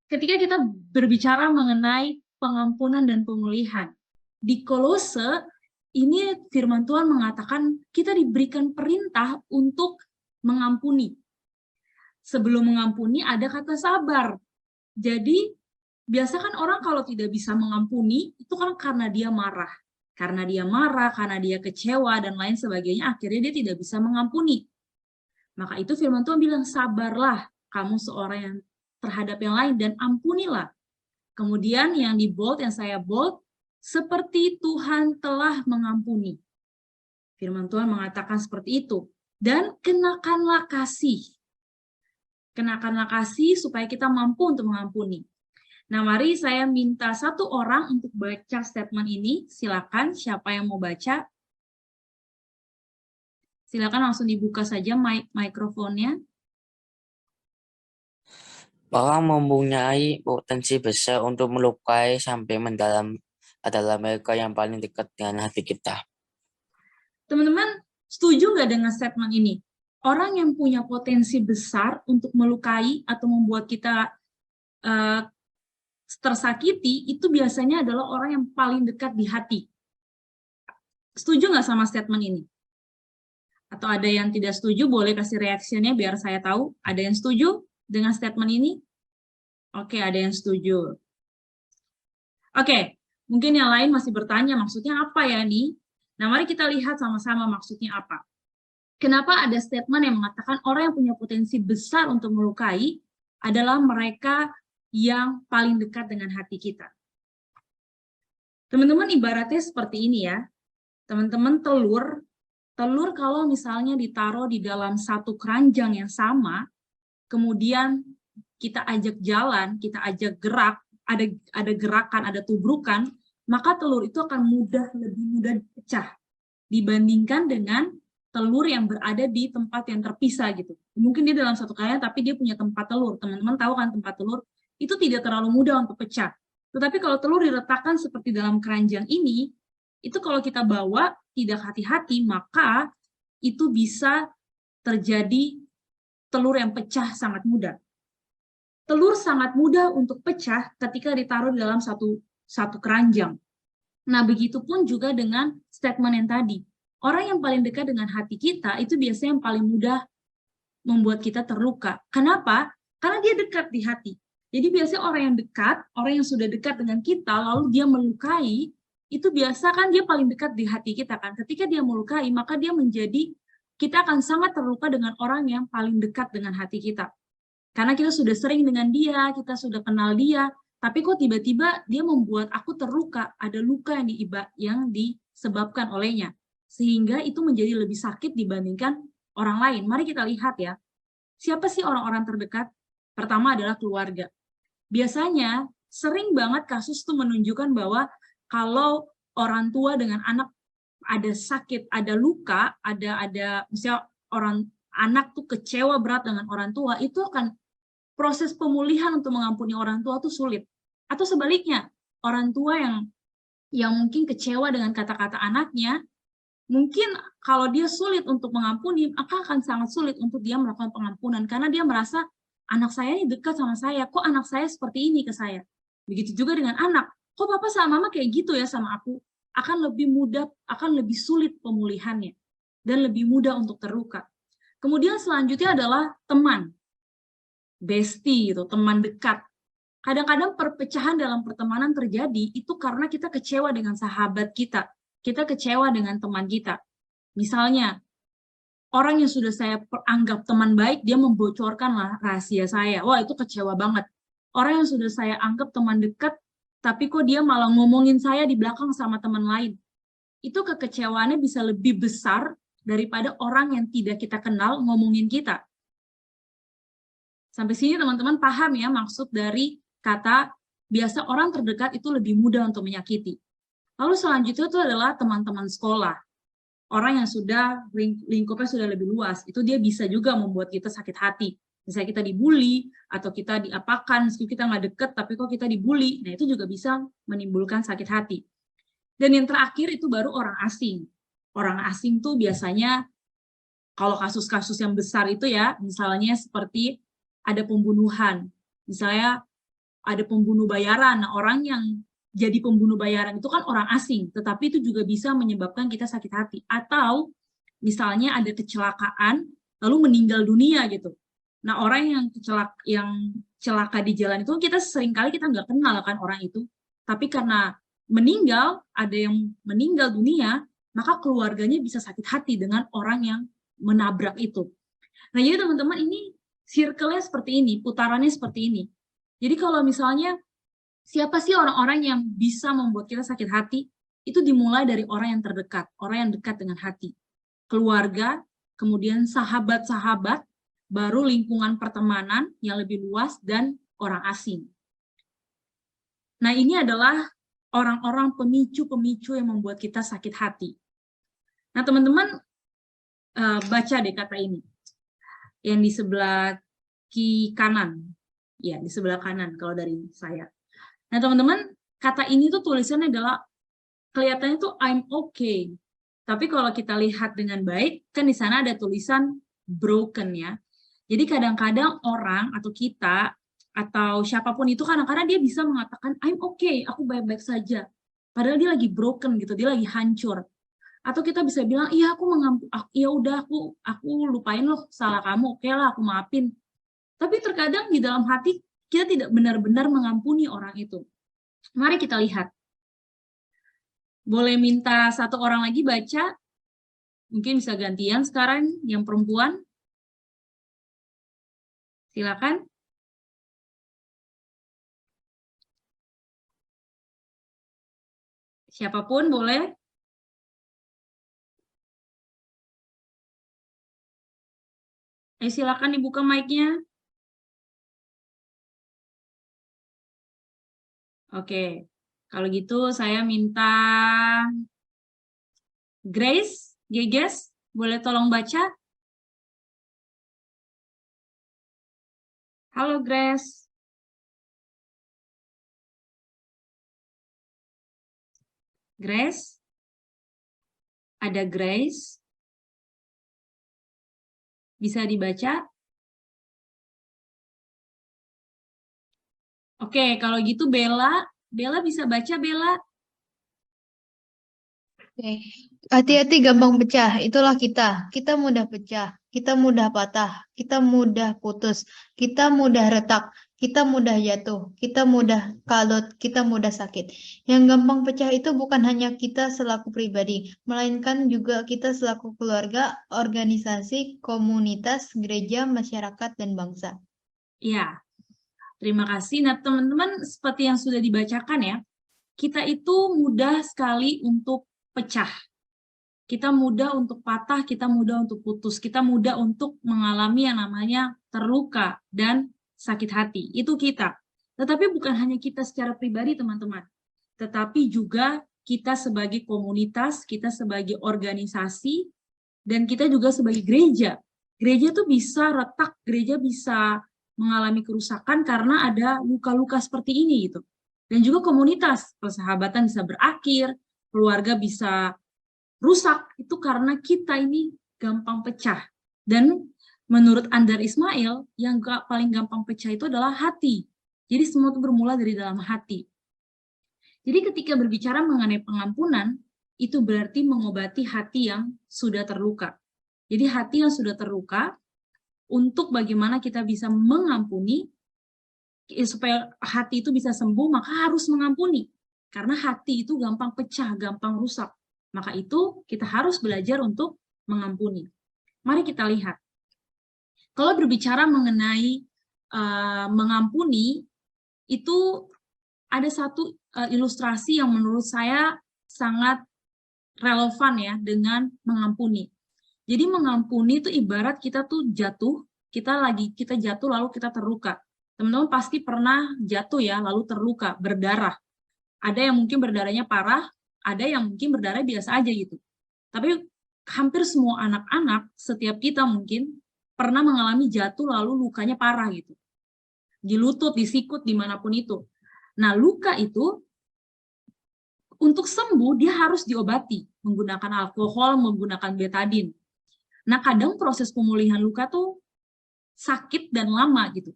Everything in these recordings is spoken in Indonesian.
Ketika kita berbicara mengenai pengampunan dan pemulihan, di Kolose ini firman Tuhan mengatakan kita diberikan perintah untuk mengampuni. Sebelum mengampuni ada kata sabar. Jadi biasa kan orang kalau tidak bisa mengampuni itu kan karena dia marah. Karena dia marah, karena dia kecewa dan lain sebagainya, akhirnya dia tidak bisa mengampuni. Maka itu firman Tuhan bilang, sabarlah kamu seorang yang terhadap yang lain dan ampunilah. Kemudian yang di bold, yang saya bold, seperti Tuhan telah mengampuni. Firman Tuhan mengatakan seperti itu. Dan kenakanlah kasih. Kenakanlah kasih supaya kita mampu untuk mengampuni. Nah, mari saya minta satu orang untuk baca statement ini. Silakan, siapa yang mau baca? Silakan langsung dibuka saja mikrofonnya. Orang mempunyai potensi besar untuk melukai sampai mendalam adalah mereka yang paling dekat dengan hati kita. Teman-teman, setuju nggak dengan statement ini? Orang yang punya potensi besar untuk melukai atau membuat kita tersakiti, itu biasanya adalah orang yang paling dekat di hati. Setuju nggak sama statement ini? Atau ada yang tidak setuju, boleh kasih reaksinya biar saya tahu. Ada yang setuju dengan statement ini? Oke, ada yang setuju. Oke, mungkin yang lain masih bertanya, maksudnya apa ya nih? Nah, mari kita lihat sama-sama maksudnya apa. Kenapa ada statement yang mengatakan orang yang punya potensi besar untuk melukai adalah mereka yang paling dekat dengan hati kita. Teman-teman, ibaratnya seperti ini ya. Teman-teman, telur kalau misalnya ditaruh di dalam satu keranjang yang sama, kemudian kita ajak jalan, kita ajak gerak, ada gerakan, ada tubrukan, maka telur itu akan lebih mudah pecah dibandingkan dengan telur yang berada di tempat yang terpisah gitu. Mungkin dia dalam satu keranjang tapi dia punya tempat telur. Teman-teman tahu kan tempat telur itu tidak terlalu mudah untuk pecah. Tetapi kalau telur diletakkan seperti dalam keranjang ini, itu kalau kita bawa tidak hati-hati, maka itu bisa terjadi telur yang pecah sangat mudah. Telur sangat mudah untuk pecah ketika ditaruh di dalam satu keranjang. Nah, begitupun juga dengan statement yang tadi. Orang yang paling dekat dengan hati kita itu biasanya yang paling mudah membuat kita terluka. Kenapa? Karena dia dekat di hati. Jadi biasanya orang yang dekat, orang yang sudah dekat dengan kita, lalu dia melukai, itu biasa kan dia paling dekat di hati kita kan. Ketika dia melukai, maka dia menjadi, kita akan sangat terluka dengan orang yang paling dekat dengan hati kita. Karena kita sudah sering dengan dia, kita sudah kenal dia, tapi kok tiba-tiba dia membuat aku terluka, ada luka yang disebabkan olehnya. Sehingga itu menjadi lebih sakit dibandingkan orang lain. Mari kita lihat ya, siapa sih orang-orang terdekat? Pertama adalah keluarga. Biasanya sering banget kasus itu menunjukkan bahwa kalau orang tua dengan anak ada sakit, ada luka, ada misalnya anak tuh kecewa berat dengan orang tua, itu akan proses pemulihan untuk mengampuni orang tua tuh sulit. Atau sebaliknya, orang tua yang mungkin kecewa dengan kata-kata anaknya, mungkin kalau dia sulit untuk mengampuni, maka akan sangat sulit untuk dia melakukan pengampunan karena dia merasa anak saya ini dekat sama saya, kok anak saya seperti ini ke saya. Begitu juga dengan anak, kok papa sama mama kayak gitu ya sama aku, akan lebih mudah, akan lebih sulit pemulihannya dan lebih mudah untuk terluka. Kemudian selanjutnya adalah teman. Bestie gitu, teman dekat. Kadang-kadang perpecahan dalam pertemanan terjadi itu karena kita kecewa dengan sahabat kita kecewa dengan teman kita. Misalnya, orang yang sudah saya anggap teman baik, dia membocorkan rahasia saya. Wah, itu kecewa banget. Orang yang sudah saya anggap teman dekat, tapi kok dia malah ngomongin saya di belakang sama teman lain. Itu kekecewaannya bisa lebih besar daripada orang yang tidak kita kenal ngomongin kita. Sampai sini teman-teman paham ya maksud dari kata biasa orang terdekat itu lebih mudah untuk menyakiti. Lalu selanjutnya itu adalah teman-teman sekolah. Orang yang sudah lingkupnya sudah lebih luas, itu dia bisa juga membuat kita sakit hati. Misalnya kita dibully, atau kita diapakan, meskipun kita nggak deket, tapi kok kita dibully, nah itu juga bisa menimbulkan sakit hati. Dan yang terakhir itu baru orang asing. Orang asing tuh biasanya, kalau kasus-kasus yang besar itu ya, misalnya seperti ada pembunuhan. Misalnya ada pembunuh bayaran. Nah, orang yang jadi pembunuh bayaran itu kan orang asing, tetapi itu juga bisa menyebabkan kita sakit hati. Atau misalnya ada kecelakaan, lalu meninggal dunia gitu. Nah, orang yang celaka di jalan itu kita seringkali kita nggak kenal kan orang itu. Tapi karena meninggal, ada yang meninggal dunia, maka keluarganya bisa sakit hati dengan orang yang menabrak itu. Nah, jadi teman-teman ini circle-nya seperti ini, putarannya seperti ini. Jadi kalau misalnya siapa sih orang-orang yang bisa membuat kita sakit hati? Itu dimulai dari orang yang terdekat, orang yang dekat dengan hati. Keluarga, kemudian sahabat-sahabat, baru lingkungan pertemanan yang lebih luas, dan orang asing. Nah, ini adalah orang-orang pemicu-pemicu yang membuat kita sakit hati. Nah, teman-teman baca deh kata ini. Yang di sebelah kanan. Ya, di sebelah kanan kalau dari saya. Nah, teman-teman, kata ini tuh tulisannya adalah, kelihatannya tuh I'm okay. Tapi kalau kita lihat dengan baik, kan di sana ada tulisan broken ya. Jadi kadang-kadang orang atau kita, atau siapapun itu kadang-kadang dia bisa mengatakan I'm okay, aku baik-baik saja. Padahal dia lagi broken gitu, dia lagi hancur. Atau kita bisa bilang, iya aku ya udah aku lupain loh salah kamu, oke lah aku maafin. Tapi terkadang di dalam hati kita tidak benar-benar mengampuni orang itu. Mari kita lihat. Boleh minta satu orang lagi baca? Mungkin bisa gantian sekarang yang perempuan. Silakan. Siapapun boleh. Silakan dibuka mic-nya. Oke, kalau gitu saya minta Grace, Geges, boleh tolong baca? Halo Grace. Grace? Ada Grace? Bisa dibaca? Oke, kalau gitu Bella bisa baca Bella? Oke. Hati-hati gampang pecah, itulah kita. Kita mudah pecah, kita mudah patah, kita mudah putus, kita mudah retak, kita mudah jatuh, kita mudah kalut, kita mudah sakit. Yang gampang pecah itu bukan hanya kita selaku pribadi, melainkan juga kita selaku keluarga, organisasi, komunitas, gereja, masyarakat, dan bangsa. Iya, terima kasih. Nah, teman-teman, seperti yang sudah dibacakan ya, kita itu mudah sekali untuk pecah. Kita mudah untuk patah, kita mudah untuk putus, kita mudah untuk mengalami yang namanya terluka dan sakit hati. Itu kita. Tetapi bukan hanya kita secara pribadi, teman-teman. Tetapi juga kita sebagai komunitas, kita sebagai organisasi, dan kita juga sebagai gereja. Gereja tuh bisa retak, gereja bisa mengalami kerusakan karena ada luka-luka seperti ini gitu. Dan juga komunitas, persahabatan bisa berakhir, keluarga bisa rusak, itu karena kita ini gampang pecah. Dan menurut Andar Ismail, yang paling gampang pecah itu adalah hati. Jadi semua itu bermula dari dalam hati. Jadi ketika berbicara mengenai pengampunan, itu berarti mengobati hati yang sudah terluka. Jadi hati yang sudah terluka, untuk bagaimana kita bisa mengampuni, supaya hati itu bisa sembuh, maka harus mengampuni. Karena hati itu gampang pecah, gampang rusak. Maka itu kita harus belajar untuk mengampuni. Mari kita lihat. Kalau berbicara mengenai mengampuni, itu ada satu ilustrasi yang menurut saya sangat relevan ya dengan mengampuni. Jadi mengampuni itu ibarat kita tuh jatuh, kita jatuh lalu kita terluka. Teman-teman pasti pernah jatuh ya, lalu terluka, berdarah. Ada yang mungkin berdarahnya parah, ada yang mungkin berdarah biasa aja gitu. Tapi hampir semua anak-anak, setiap kita mungkin pernah mengalami jatuh lalu lukanya parah gitu. Di lutut, di sikut, dimanapun itu. Nah, luka itu untuk sembuh dia harus diobati menggunakan alkohol, menggunakan betadin. Nah, kadang proses pemulihan luka tuh sakit dan lama gitu.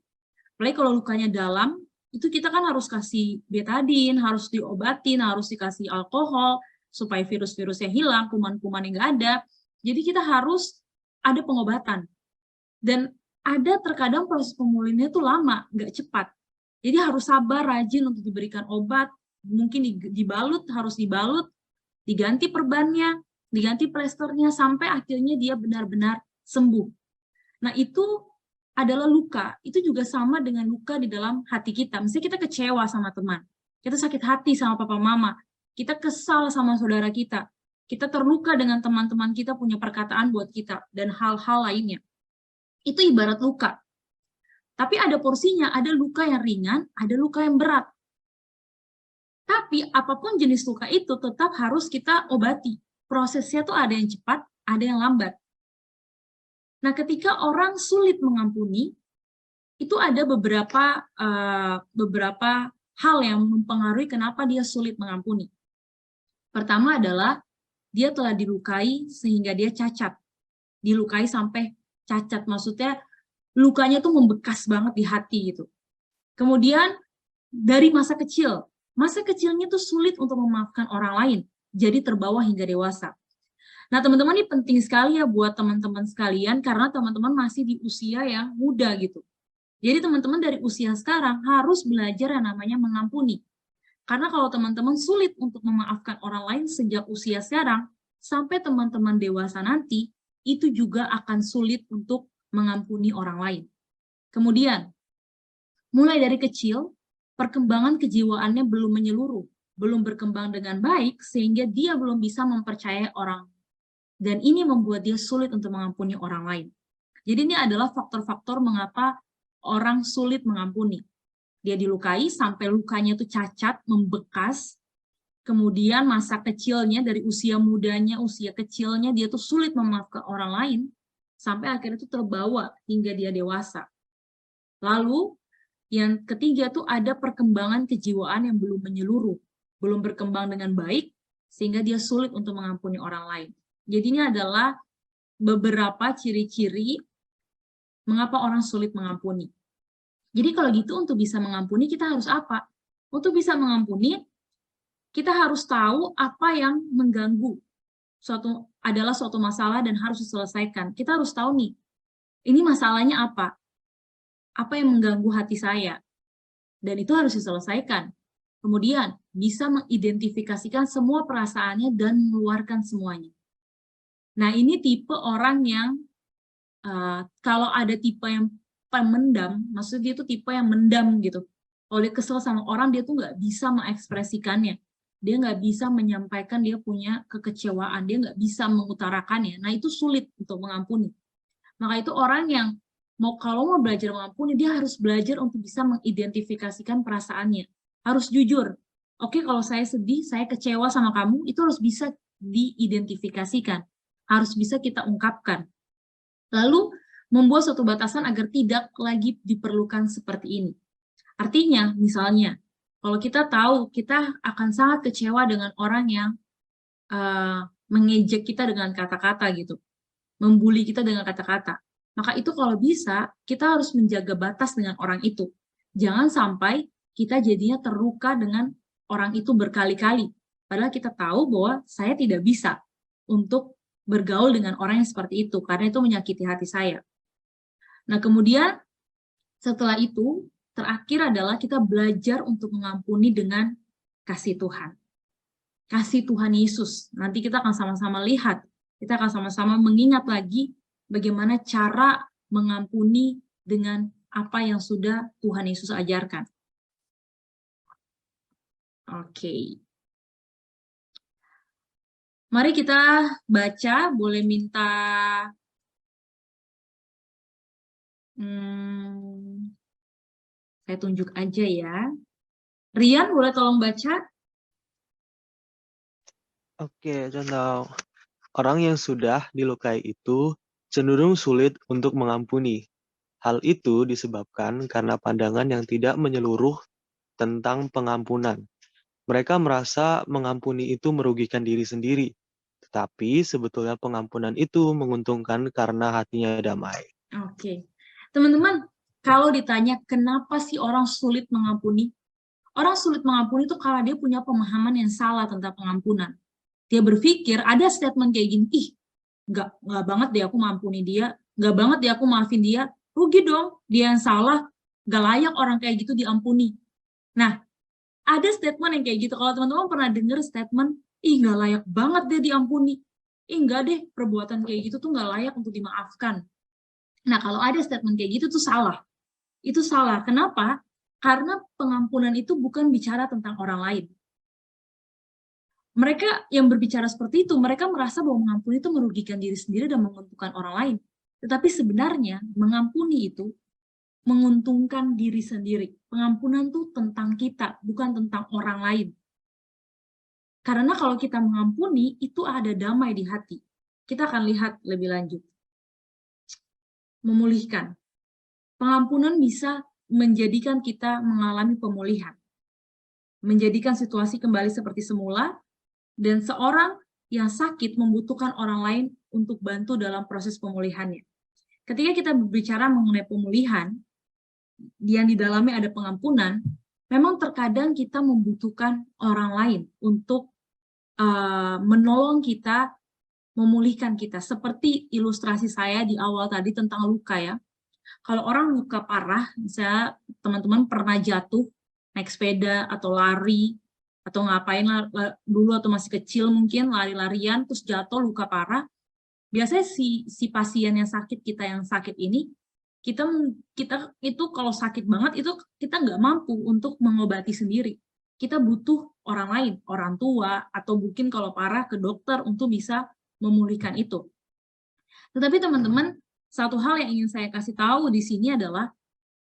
Apalagi kalau lukanya dalam, itu kita kan harus kasih betadin, harus diobatin, harus dikasih alkohol, supaya virus-virusnya hilang, kuman-kuman yang nggak ada. Jadi kita harus ada pengobatan. Dan ada terkadang proses pemulihannya itu lama, nggak cepat. Jadi harus sabar, rajin untuk diberikan obat, mungkin dibalut, harus dibalut, diganti perbannya, diganti plesternya, sampai akhirnya dia benar-benar sembuh. Nah, itu adalah luka. Itu juga sama dengan luka di dalam hati kita. Misalnya kita kecewa sama teman, kita sakit hati sama papa mama, kita kesal sama saudara kita terluka dengan teman-teman kita punya perkataan buat kita, dan hal-hal lainnya. Itu ibarat luka. Tapi ada porsinya, ada luka yang ringan, ada luka yang berat. Tapi apapun jenis luka itu tetap harus kita obati. Prosesnya tuh ada yang cepat, ada yang lambat. Nah, ketika orang sulit mengampuni, itu ada beberapa hal yang mempengaruhi kenapa dia sulit mengampuni. Pertama adalah dia telah dilukai sehingga dia cacat. Dilukai sampai cacat, maksudnya lukanya tuh membekas banget di hati gitu. Kemudian dari masa kecilnya tuh sulit untuk memaafkan orang lain, jadi terbawa hingga dewasa. Nah, teman-teman, ini penting sekali ya buat teman-teman sekalian, karena teman-teman masih di usia yang muda gitu. Jadi teman-teman dari usia sekarang harus belajar yang namanya mengampuni. Karena kalau teman-teman sulit untuk memaafkan orang lain sejak usia sekarang, sampai teman-teman dewasa nanti, itu juga akan sulit untuk mengampuni orang lain. Kemudian, mulai dari kecil, perkembangan kejiwaannya belum menyeluruh, belum berkembang dengan baik, sehingga dia belum bisa mempercayai orang. Dan ini membuat dia sulit untuk mengampuni orang lain. Jadi ini adalah faktor-faktor mengapa orang sulit mengampuni. Dia dilukai sampai lukanya itu cacat, membekas. Kemudian masa kecilnya, dari usia mudanya, usia kecilnya, dia tuh sulit memaafkan orang lain, sampai akhirnya itu terbawa hingga dia dewasa. Lalu, yang ketiga tuh ada perkembangan kejiwaan yang belum menyeluruh, belum berkembang dengan baik, sehingga dia sulit untuk mengampuni orang lain. Jadi ini adalah beberapa ciri-ciri mengapa orang sulit mengampuni. Jadi kalau gitu untuk bisa mengampuni kita harus apa? Untuk bisa mengampuni, kita harus tahu apa yang mengganggu suatu masalah dan harus diselesaikan. Kita harus tahu nih, ini masalahnya apa? Apa yang mengganggu hati saya? Dan itu harus diselesaikan. Kemudian bisa mengidentifikasikan semua perasaannya dan mengeluarkan semuanya. Nah, ini tipe orang yang kalau ada tipe yang pemendam, maksudnya dia itu tipe yang mendam gitu. Kalau dia kesel sama orang, dia tuh nggak bisa mengekspresikannya. Dia nggak bisa menyampaikan dia punya kekecewaan, dia nggak bisa mengutarakannya. Nah, itu sulit untuk mengampuni. Maka itu orang yang kalau mau belajar mengampuni, dia harus belajar untuk bisa mengidentifikasikan perasaannya. Harus jujur. Oke, kalau saya sedih, saya kecewa sama kamu, itu harus bisa diidentifikasikan. Harus bisa kita ungkapkan. Lalu, membuat suatu batasan agar tidak lagi diperlukan seperti ini. Artinya, misalnya, kalau kita tahu kita akan sangat kecewa dengan orang yang mengejek kita dengan kata-kata gitu, membuli kita dengan kata-kata, maka itu kalau bisa, kita harus menjaga batas dengan orang itu. Jangan sampai kita jadinya terluka dengan orang itu berkali-kali, padahal kita tahu bahwa saya tidak bisa untuk bergaul dengan orang yang seperti itu, karena itu menyakiti hati saya. Nah, kemudian setelah itu, terakhir adalah kita belajar untuk mengampuni dengan kasih Tuhan. Kasih Tuhan Yesus. Nanti kita akan sama-sama lihat, kita akan sama-sama mengingat lagi bagaimana cara mengampuni dengan apa yang sudah Tuhan Yesus ajarkan. Oke. Mari kita baca, boleh minta saya tunjuk aja ya. Rian, boleh tolong baca? Oke, contoh. Orang yang sudah dilukai itu cenderung sulit untuk mengampuni. Hal itu disebabkan karena pandangan yang tidak menyeluruh tentang pengampunan. Mereka merasa mengampuni itu merugikan diri sendiri, tetapi sebetulnya pengampunan itu menguntungkan karena hatinya damai. Oke. Teman-teman, Kalau ditanya kenapa sih orang sulit mengampuni? Orang sulit mengampuni itu karena dia punya pemahaman yang salah tentang pengampunan. Dia berpikir ada statement kayak gini, ih, nggak banget deh aku mengampuni dia, nggak banget deh aku maafin dia, rugi dong, dia yang salah, nggak layak orang kayak gitu diampuni. Nah, ada statement yang kayak gitu. Kalau teman-teman pernah dengar statement, ih nggak layak banget deh diampuni, ih nggak deh, perbuatan kayak gitu tuh nggak layak untuk dimaafkan. Nah, kalau ada statement kayak gitu tuh salah. Itu salah. Kenapa? Karena pengampunan itu bukan bicara tentang orang lain. Mereka yang berbicara seperti itu, mereka merasa bahwa mengampuni itu merugikan diri sendiri dan menguntungkan orang lain. Tetapi sebenarnya mengampuni itu menguntungkan diri sendiri. Pengampunan itu tentang kita, bukan tentang orang lain. Karena kalau kita mengampuni, itu ada damai di hati. Kita akan lihat lebih lanjut. Memulihkan. Pengampunan bisa menjadikan kita mengalami pemulihan. Menjadikan situasi kembali seperti semula, dan seorang yang sakit membutuhkan orang lain untuk bantu dalam proses pemulihannya. Ketika kita berbicara mengenai pemulihan, yang di dalamnya ada pengampunan, memang terkadang kita membutuhkan orang lain untuk menolong kita, memulihkan kita. Seperti ilustrasi saya di awal tadi tentang luka ya. Kalau orang luka parah, misalnya teman-teman pernah jatuh, naik sepeda atau lari, atau ngapain dulu atau masih kecil mungkin, lari-larian, terus jatuh luka parah, biasanya si pasien yang sakit ini, kita itu kalau sakit banget, itu kita nggak mampu untuk mengobati sendiri. Kita butuh orang lain, orang tua, atau mungkin kalau parah ke dokter untuk bisa memulihkan itu. Tetapi teman-teman, satu hal yang ingin saya kasih tahu di sini adalah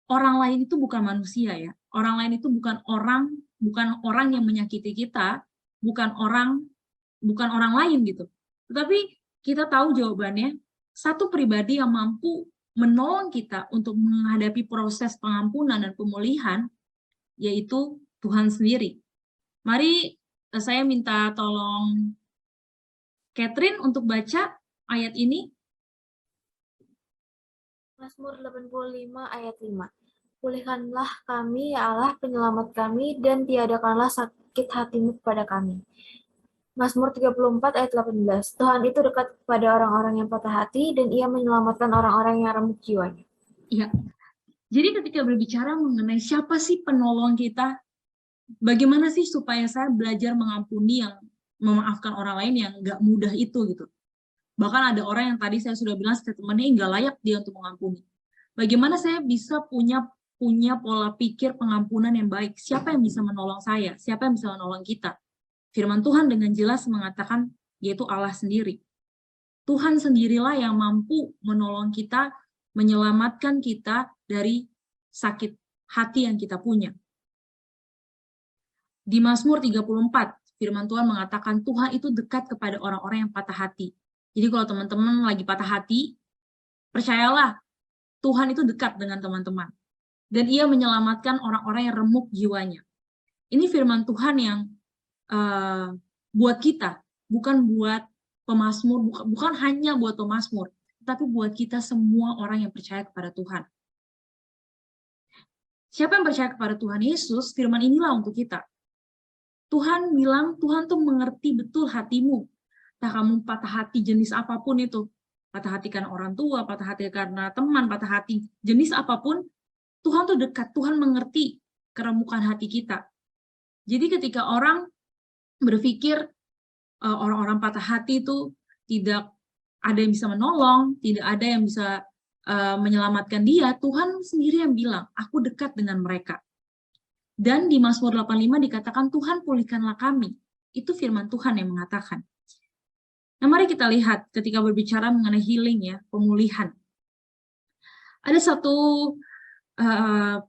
orang lain itu bukan manusia ya. Orang lain itu bukan orang yang menyakiti kita, bukan orang lain gitu. Tetapi kita tahu jawabannya, satu pribadi yang mampu menolong kita untuk menghadapi proses pengampunan dan pemulihan, yaitu Tuhan sendiri. Mari saya minta tolong Catherine untuk baca ayat ini. Mazmur 85 ayat 5. Pulihkanlah kami, ya Allah, penyelamat kami, dan tiadakanlah sakit hatimu kepada kami. Mazmur 34 ayat 18. Tuhan itu dekat kepada orang-orang yang patah hati, dan ia menyelamatkan orang-orang yang remuk jiwanya. Iya. Jadi ketika berbicara mengenai siapa sih penolong kita, bagaimana sih supaya saya belajar mengampuni, yang memaafkan orang lain yang nggak mudah itu gitu. Bahkan ada orang yang tadi saya sudah bilang statementnya nggak layak dia untuk mengampuni. Bagaimana saya bisa punya pola pikir pengampunan yang baik? Siapa yang bisa menolong saya? Siapa yang bisa menolong kita? Firman Tuhan dengan jelas mengatakan, yaitu Allah sendiri. Tuhan sendirilah yang mampu menolong kita, menyelamatkan kita dari sakit hati yang kita punya. Di Mazmur 34, firman Tuhan mengatakan Tuhan itu dekat kepada orang-orang yang patah hati. Jadi kalau teman-teman lagi patah hati, percayalah, Tuhan itu dekat dengan teman-teman. Dan ia menyelamatkan orang-orang yang remuk jiwanya. Ini firman Tuhan yang buat kita, bukan buat pemazmur, bukan hanya buat pemazmur, tapi buat kita semua orang yang percaya kepada Tuhan. Siapa yang percaya kepada Tuhan Yesus, firman inilah untuk kita. Tuhan bilang, Tuhan tuh mengerti betul hatimu. Entah kamu patah hati jenis apapun itu, patah hati karena orang tua, patah hati karena teman, patah hati jenis apapun, Tuhan tuh dekat, Tuhan mengerti keremukan hati kita. Jadi ketika orang berpikir orang-orang patah hati itu tidak ada yang bisa menolong, tidak ada yang bisa menyelamatkan dia, Tuhan sendiri yang bilang, aku dekat dengan mereka. Dan di Mazmur 85 dikatakan, Tuhan pulihkanlah kami. Itu firman Tuhan yang mengatakan. Nah, mari kita lihat ketika berbicara mengenai healing ya, pemulihan. Ada satu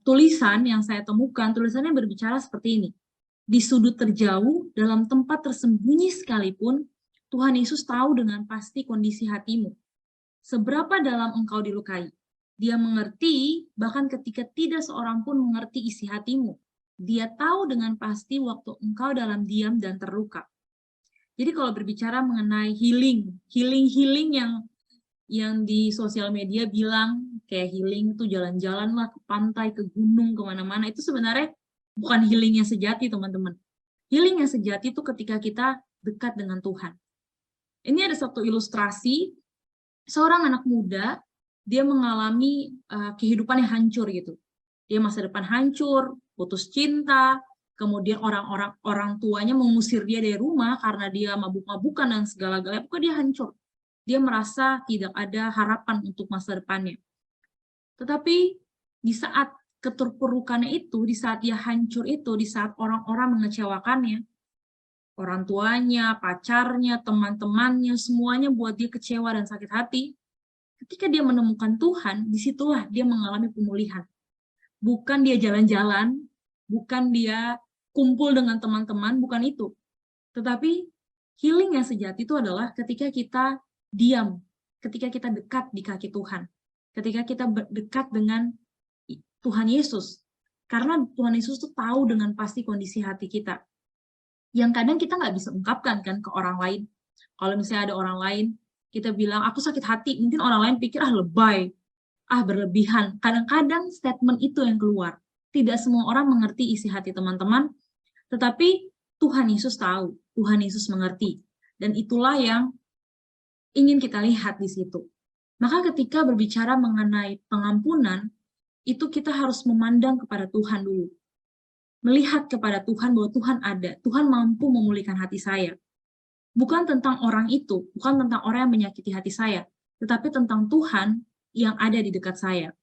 tulisan yang saya temukan, tulisannya berbicara seperti ini. Di sudut terjauh, dalam tempat tersembunyi sekalipun, Tuhan Yesus tahu dengan pasti kondisi hatimu. Seberapa dalam engkau dilukai. Dia mengerti, bahkan ketika tidak seorang pun mengerti isi hatimu. Dia tahu dengan pasti waktu engkau dalam diam dan terluka. Jadi kalau berbicara mengenai healing yang di sosial media bilang kayak healing tuh jalan-jalan lah ke pantai, ke gunung, kemana-mana. Itu sebenarnya bukan healing yang sejati, teman-teman. Healing yang sejati itu ketika kita dekat dengan Tuhan. Ini ada satu ilustrasi, seorang anak muda, dia mengalami kehidupan yang hancur gitu. Dia masa depan hancur, putus cinta, kemudian orang tuanya mengusir dia dari rumah karena dia mabuk-mabukan dan segala-galanya. Pokoknya dia hancur. Dia merasa tidak ada harapan untuk masa depannya. Tetapi di saat keterpurukannya itu, di saat dia hancur itu, di saat orang-orang mengecewakannya, orang tuanya, pacarnya, teman-temannya, semuanya buat dia kecewa dan sakit hati, ketika dia menemukan Tuhan, disitulah dia mengalami pemulihan. Bukan dia jalan-jalan, bukan dia kumpul dengan teman-teman, bukan itu. Tetapi healing yang sejati itu adalah ketika kita diam, ketika kita dekat di kaki Tuhan, ketika kita dekat dengan Tuhan Yesus. Karena Tuhan Yesus tuh tahu dengan pasti kondisi hati kita. Yang kadang kita nggak bisa ungkapkan kan ke orang lain. Kalau misalnya ada orang lain, kita bilang, aku sakit hati, mungkin orang lain pikir, lebay, berlebihan. Kadang-kadang statement itu yang keluar. Tidak semua orang mengerti isi hati teman-teman, tetapi Tuhan Yesus tahu, Tuhan Yesus mengerti. Dan itulah yang ingin kita lihat di situ. Maka ketika berbicara mengenai pengampunan, itu kita harus memandang kepada Tuhan dulu. Melihat kepada Tuhan bahwa Tuhan ada, Tuhan mampu memulihkan hati saya. Bukan tentang orang itu, bukan tentang orang yang menyakiti hati saya, tetapi tentang Tuhan yang ada di dekat saya.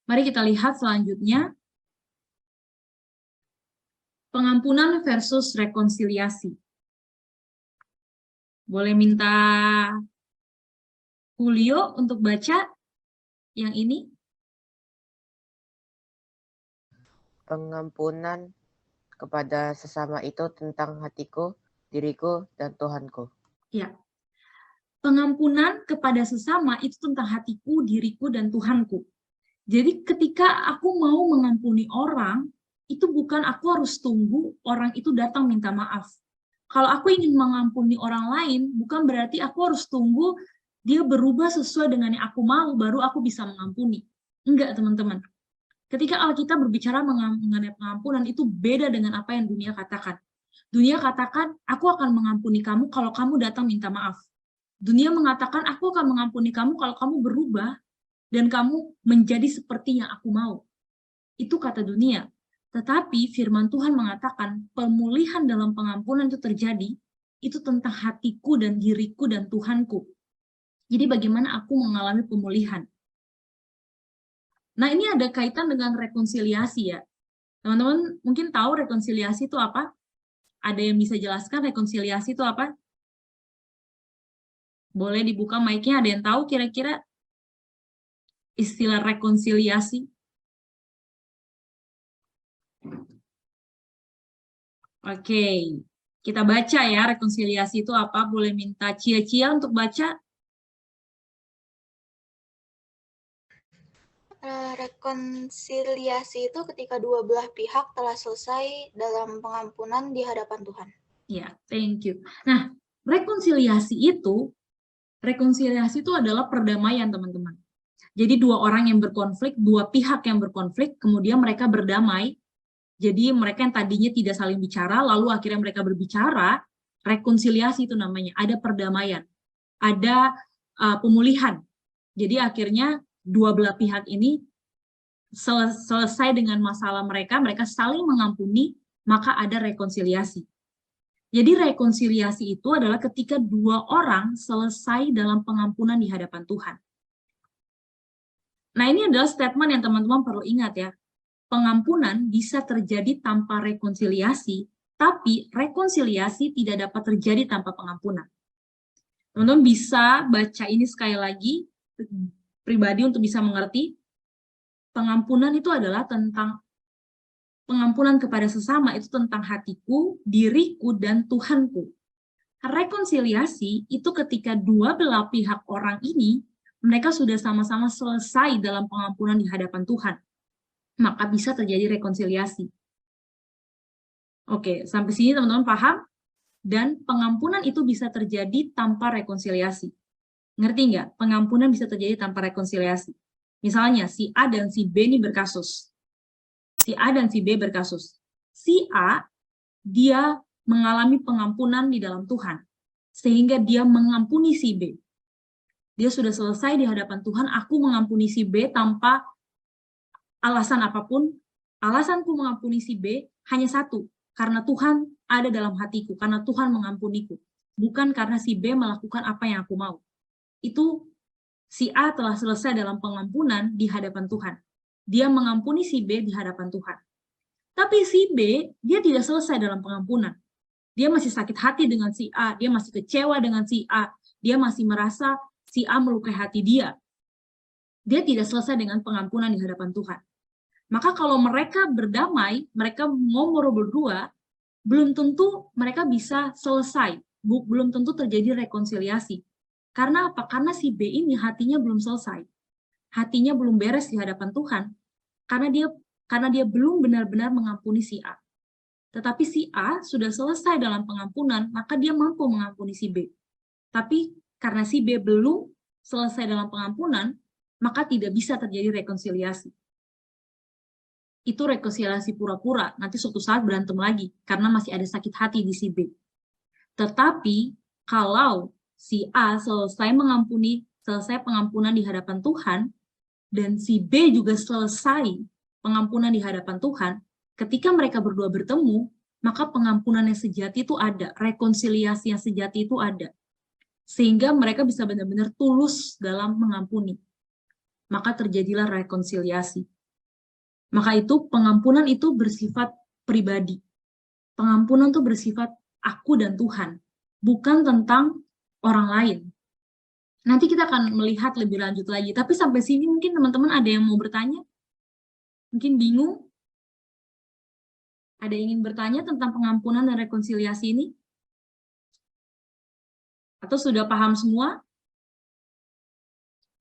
Mari kita lihat selanjutnya, pengampunan versus rekonsiliasi. Boleh minta Julio untuk baca yang ini? Pengampunan kepada sesama itu tentang hatiku, diriku, dan Tuhanku. Ya. Pengampunan kepada sesama itu tentang hatiku, diriku, dan Tuhanku. Jadi ketika aku mau mengampuni orang, itu bukan aku harus tunggu orang itu datang minta maaf. Kalau aku ingin mengampuni orang lain, bukan berarti aku harus tunggu dia berubah sesuai dengan yang aku mau, baru aku bisa mengampuni. Enggak, teman-teman. Ketika Alkitab berbicara mengenai pengampunan, itu beda dengan apa yang dunia katakan. Dunia katakan, aku akan mengampuni kamu kalau kamu datang minta maaf. Dunia mengatakan, aku akan mengampuni kamu kalau kamu berubah dan kamu menjadi seperti yang aku mau. Itu kata dunia. Tetapi firman Tuhan mengatakan, pemulihan dalam pengampunan itu terjadi, itu tentang hatiku dan diriku dan Tuhanku. Jadi bagaimana aku mengalami pemulihan. Nah, ini ada kaitan dengan rekonsiliasi ya. Teman-teman mungkin tahu rekonsiliasi itu apa? Ada yang bisa jelaskan rekonsiliasi itu apa? Boleh dibuka mic-nya, ada yang tahu kira-kira istilah rekonsiliasi? Oke, kita baca ya rekonsiliasi itu apa? Boleh minta Cia-Cia untuk baca? Rekonsiliasi itu ketika dua belah pihak telah selesai dalam pengampunan di hadapan Tuhan. Ya, thank you. Nah, rekonsiliasi itu adalah perdamaian, teman-teman. Jadi dua orang yang berkonflik, dua pihak yang berkonflik, kemudian mereka berdamai. Jadi mereka yang tadinya tidak saling bicara, lalu akhirnya mereka berbicara, rekonsiliasi itu namanya. Ada perdamaian, ada pemulihan. Jadi akhirnya dua belah pihak ini selesai dengan masalah mereka saling mengampuni, maka ada rekonsiliasi. Jadi rekonsiliasi itu adalah ketika dua orang selesai dalam pengampunan di hadapan Tuhan. Nah, ini adalah statement yang teman-teman perlu ingat ya. Pengampunan bisa terjadi tanpa rekonsiliasi, tapi rekonsiliasi tidak dapat terjadi tanpa pengampunan. Teman-teman bisa baca ini sekali lagi, pribadi untuk bisa mengerti. Pengampunan itu adalah tentang pengampunan kepada sesama, itu tentang hatiku, diriku, dan Tuhanku. Rekonsiliasi itu ketika dua belah pihak orang ini, mereka sudah sama-sama selesai dalam pengampunan di hadapan Tuhan. Maka bisa terjadi rekonsiliasi. Oke, sampai sini teman-teman paham? Dan pengampunan itu bisa terjadi tanpa rekonsiliasi. Ngerti nggak? Pengampunan bisa terjadi tanpa rekonsiliasi. Misalnya, si A dan si B ini berkasus. Si A dan si B berkasus. Si A, dia mengalami pengampunan di dalam Tuhan. Sehingga dia mengampuni si B. Dia sudah selesai di hadapan Tuhan, aku mengampuni si B tanpa alasan apapun. Alasanku mengampuni si B hanya satu, karena Tuhan ada dalam hatiku, karena Tuhan mengampuniku. Bukan karena si B melakukan apa yang aku mau. Itu si A telah selesai dalam pengampunan di hadapan Tuhan. Dia mengampuni si B di hadapan Tuhan. Tapi si B, dia tidak selesai dalam pengampunan. Dia masih sakit hati dengan si A, dia masih kecewa dengan si A, dia masih merasa si A melukai hati dia. Dia tidak selesai dengan pengampunan di hadapan Tuhan. Maka kalau mereka berdamai, mereka ngobrol berdua, belum tentu mereka bisa selesai, belum tentu terjadi rekonsiliasi. Karena apa? Karena si B ini hatinya belum selesai. Hatinya belum beres di hadapan Tuhan, karena dia belum benar-benar mengampuni si A. Tetapi si A sudah selesai dalam pengampunan, maka dia mampu mengampuni si B. Tapi karena si B belum selesai dalam pengampunan, maka tidak bisa terjadi rekonsiliasi. Itu rekonsiliasi pura-pura, nanti suatu saat berantem lagi, karena masih ada sakit hati di si B. Tetapi kalau si A selesai pengampunan di hadapan Tuhan, dan si B juga selesai pengampunan di hadapan Tuhan, ketika mereka berdua bertemu, maka pengampunan yang sejati itu ada, rekonsiliasi yang sejati itu ada. Sehingga mereka bisa benar-benar tulus dalam mengampuni. Maka terjadilah rekonsiliasi. Maka itu pengampunan itu bersifat pribadi. Pengampunan itu bersifat aku dan Tuhan, bukan tentang orang lain. Nanti kita akan melihat lebih lanjut lagi. Tapi sampai sini mungkin teman-teman ada yang mau bertanya? Mungkin bingung? Ada yang ingin bertanya tentang pengampunan dan rekonsiliasi ini? Atau sudah paham semua?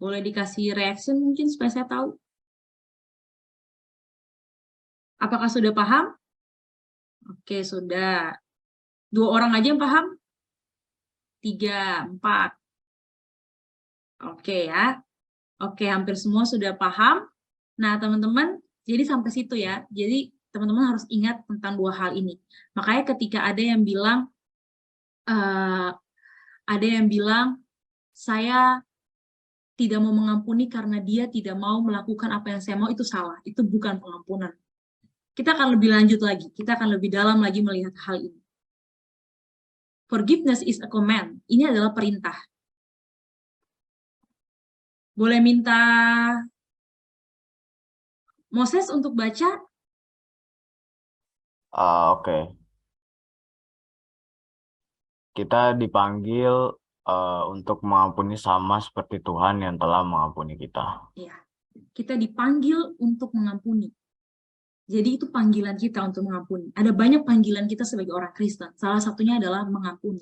Boleh dikasih reaction mungkin supaya saya tahu. Apakah sudah paham? Oke, sudah. 2 orang aja yang paham? 3, 4. Oke ya. Oke, hampir semua sudah paham. Nah, teman-teman, jadi sampai situ ya. Jadi, teman-teman harus ingat tentang 2 hal ini. Makanya ketika ada yang bilang, saya tidak mau mengampuni karena dia tidak mau melakukan apa yang saya mau, itu salah. Itu bukan pengampunan. Kita akan lebih lanjut lagi. Kita akan lebih dalam lagi melihat hal ini. Forgiveness is a command. Ini adalah perintah. Boleh minta Moses untuk baca? Oke. Kita dipanggil untuk mengampuni sama seperti Tuhan yang telah mengampuni kita. Ya, kita dipanggil untuk mengampuni. Jadi itu panggilan kita untuk mengampuni. Ada banyak panggilan kita sebagai orang Kristen. Salah satunya adalah mengampuni.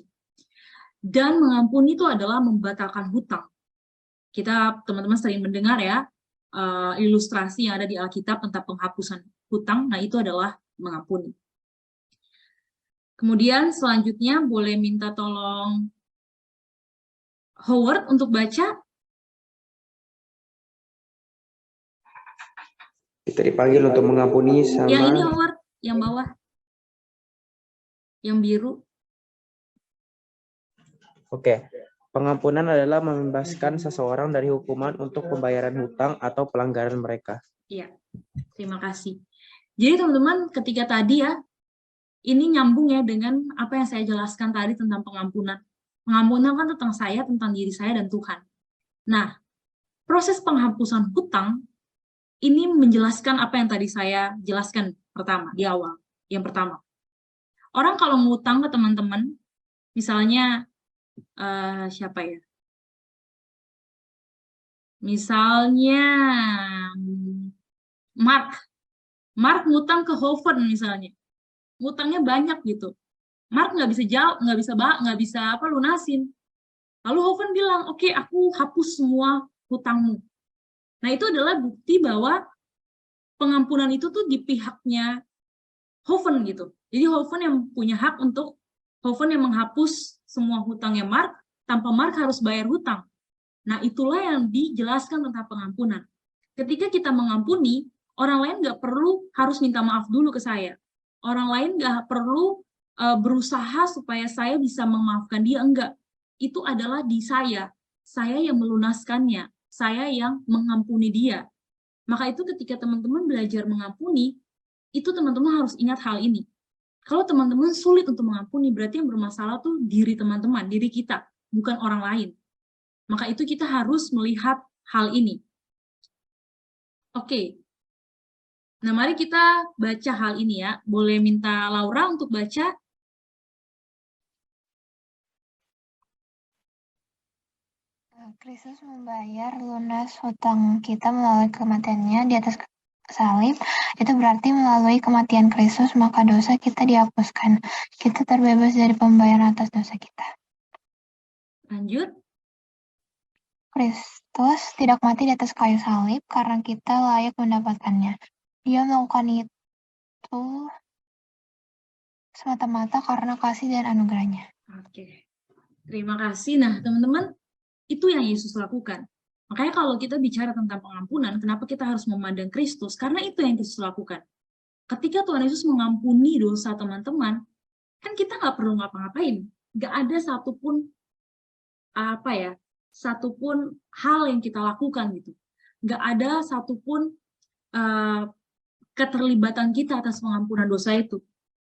Dan mengampuni itu adalah membatalkan hutang. Kita teman-teman sering mendengar ya ilustrasi yang ada di Alkitab tentang penghapusan hutang. Nah, itu adalah mengampuni. Kemudian selanjutnya boleh minta tolong Howard untuk baca. Kita dipanggil untuk mengampuni sama... Yang ini Howard, yang bawah. Yang biru. Oke. Pengampunan adalah membebaskan seseorang dari hukuman untuk pembayaran hutang atau pelanggaran mereka. Iya, terima kasih. Jadi teman-teman, ketika tadi ya, ini nyambung ya dengan apa yang saya jelaskan tadi tentang pengampunan. Pengampunan kan tentang saya, tentang diri saya dan Tuhan. Nah, proses penghapusan hutang ini menjelaskan apa yang tadi saya jelaskan pertama, di awal. Yang pertama, orang kalau ngutang ke teman-teman, misalnya, siapa ya? Misalnya, Mark ngutang ke Hoven misalnya. Ngutangnya banyak gitu. Mark nggak bisa lunasin. Lalu Hoven bilang, oke, aku hapus semua hutangmu. Nah, itu adalah bukti bahwa pengampunan itu tuh di pihaknya Hoven gitu. Jadi Hoven yang punya hak untuk Hoven yang menghapus semua hutangnya Mark, tanpa Mark harus bayar hutang. Nah, itulah yang dijelaskan tentang pengampunan. Ketika kita mengampuni, orang lain nggak perlu harus minta maaf dulu ke saya. Orang lain nggak perlu berusaha supaya saya bisa memaafkan dia, enggak. Itu adalah di saya yang melunaskannya, saya yang mengampuni dia. Maka itu ketika teman-teman belajar mengampuni, itu teman-teman harus ingat hal ini. Kalau teman-teman sulit untuk mengampuni, berarti yang bermasalah tuh diri teman-teman, diri kita, bukan orang lain. Maka itu kita harus melihat hal ini. Oke. Nah, mari kita baca hal ini ya. Boleh minta Laura untuk baca? Kristus membayar lunas hutang kita melalui kematiannya di atas salib. Itu berarti melalui kematian Kristus, maka dosa kita dihapuskan. Kita terbebas dari pembayaran atas dosa kita. Lanjut. Kristus tidak mati di atas kayu salib karena kita layak mendapatkannya. Dia melakukan itu semata-mata karena kasih dan anugerahnya. Oke. Terima kasih. Nah, teman-teman, itu yang Yesus lakukan. Makanya kalau kita bicara tentang pengampunan, kenapa kita harus memandang Kristus? Karena itu yang Yesus lakukan. Ketika Tuhan Yesus mengampuni dosa teman-teman, kan kita nggak perlu ngapa-ngapain. Nggak ada satupun hal yang kita lakukan gitu. Nggak ada satupun keterlibatan kita atas pengampunan dosa itu.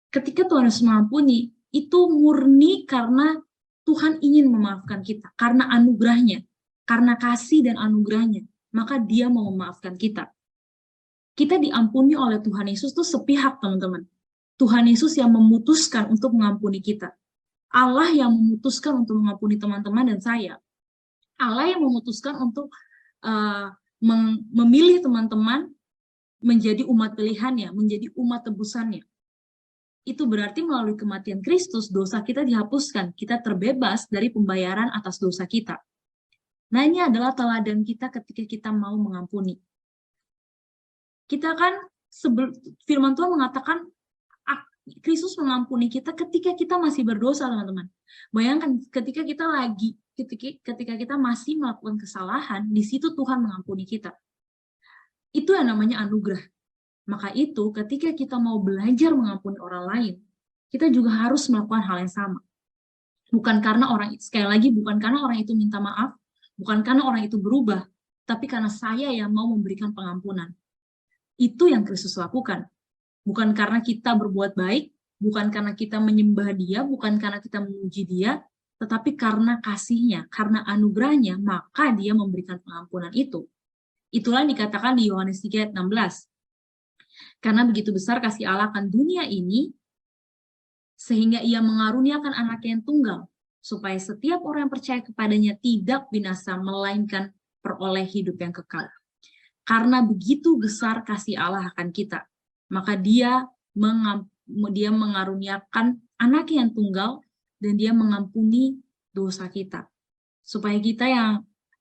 Ketika Tuhan Yesus mengampuni, itu murni karena Tuhan ingin memaafkan kita, karena anugerahnya, karena kasih dan anugerahnya, maka dia mau memaafkan kita. Kita diampuni oleh Tuhan Yesus itu sepihak, teman-teman. Tuhan Yesus yang memutuskan untuk mengampuni kita. Allah yang memutuskan untuk mengampuni teman-teman dan saya. Allah yang memutuskan untuk memilih teman-teman menjadi umat pilihannya, menjadi umat tebusannya. Itu berarti melalui kematian Kristus, dosa kita dihapuskan. Kita terbebas dari pembayaran atas dosa kita. Nah, ini adalah teladan kita ketika kita mau mengampuni. Kita kan, firman Tuhan mengatakan, Kristus mengampuni kita ketika kita masih berdosa, teman-teman. Bayangkan, ketika kita masih melakukan kesalahan, di situ Tuhan mengampuni kita. Itu yang namanya anugerah. Maka itu ketika kita mau belajar mengampuni orang lain, kita juga harus melakukan hal yang sama. Bukan karena sekali lagi, bukan karena orang itu minta maaf, bukan karena orang itu berubah, tapi karena saya yang mau memberikan pengampunan. Itu yang Kristus lakukan. Bukan karena kita berbuat baik, bukan karena kita menyembah dia, bukan karena kita memuji dia, tetapi karena kasihnya, karena anugerahnya, maka dia memberikan pengampunan itu. Itulah yang dikatakan di Yohanes 3 ayat 16. Karena begitu besar kasih Allah akan dunia ini, sehingga ia mengaruniakan anaknya yang tunggal, supaya setiap orang yang percaya kepadanya tidak binasa, melainkan peroleh hidup yang kekal. Karena begitu besar kasih Allah akan kita, maka dia mengaruniakan anaknya yang tunggal, dan dia mengampuni dosa kita. Supaya kita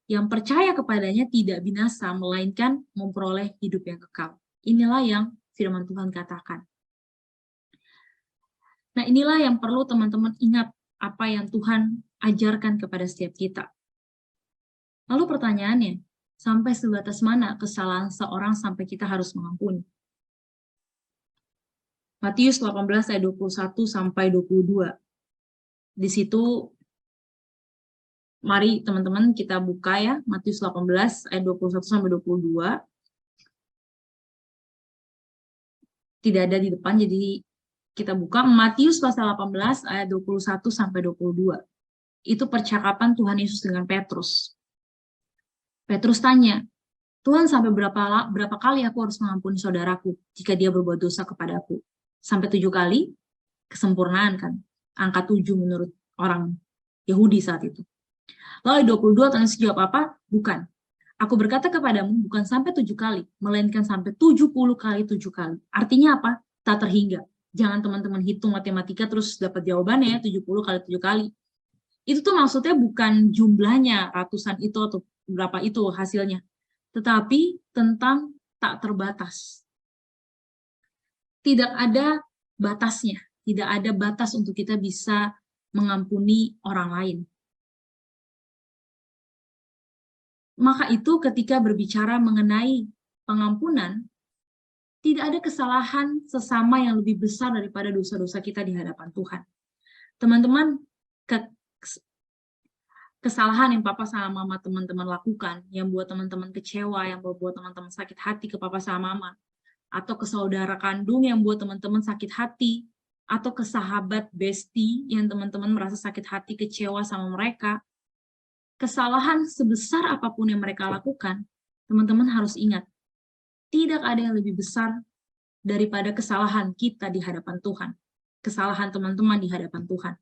yang percaya kepadanya tidak binasa, melainkan memperoleh hidup yang kekal. Inilah yang firman Tuhan katakan. Nah, inilah yang perlu teman-teman ingat apa yang Tuhan ajarkan kepada setiap kita. Lalu pertanyaannya, sampai sebatas mana kesalahan seorang sampai kita harus mengampuni? Matius 18 ayat 21 sampai 22. Di situ, mari teman-teman kita buka ya, Matius 18 ayat 21 sampai 22. Tidak ada di depan, jadi kita buka Matius pasal 18 ayat 21 sampai 22. Itu percakapan Tuhan Yesus dengan Petrus. Petrus tanya, Tuhan, sampai berapa kali aku harus mengampuni saudaraku jika dia berbuat dosa kepadaku? Sampai 7 kali? Kesempurnaan kan? Angka 7 menurut orang Yahudi saat itu. Lalu 22 Tuhan Yesus jawab apa? Bukan. Aku berkata kepadamu bukan sampai 7 kali, melainkan sampai 70 kali 7 kali. Artinya apa? Tak terhingga. Jangan teman-teman hitung matematika terus dapat jawabannya ya, 70 kali 7 kali. Itu tuh maksudnya bukan jumlahnya ratusan itu atau berapa itu hasilnya, tetapi tentang tak terbatas. Tidak ada batasnya, tidak ada batas untuk kita bisa mengampuni orang lain. Maka itu ketika berbicara mengenai pengampunan, tidak ada kesalahan sesama yang lebih besar daripada dosa-dosa kita di hadapan Tuhan. Teman-teman, kesalahan yang papa sama mama teman-teman lakukan, yang buat teman-teman kecewa, yang buat teman-teman sakit hati ke papa sama mama, atau ke saudara kandung yang buat teman-teman sakit hati, atau ke sahabat bestie yang teman-teman merasa sakit hati, kecewa sama mereka, kesalahan sebesar apapun yang mereka lakukan, teman-teman harus ingat, tidak ada yang lebih besar daripada kesalahan kita di hadapan Tuhan. Kesalahan teman-teman di hadapan Tuhan.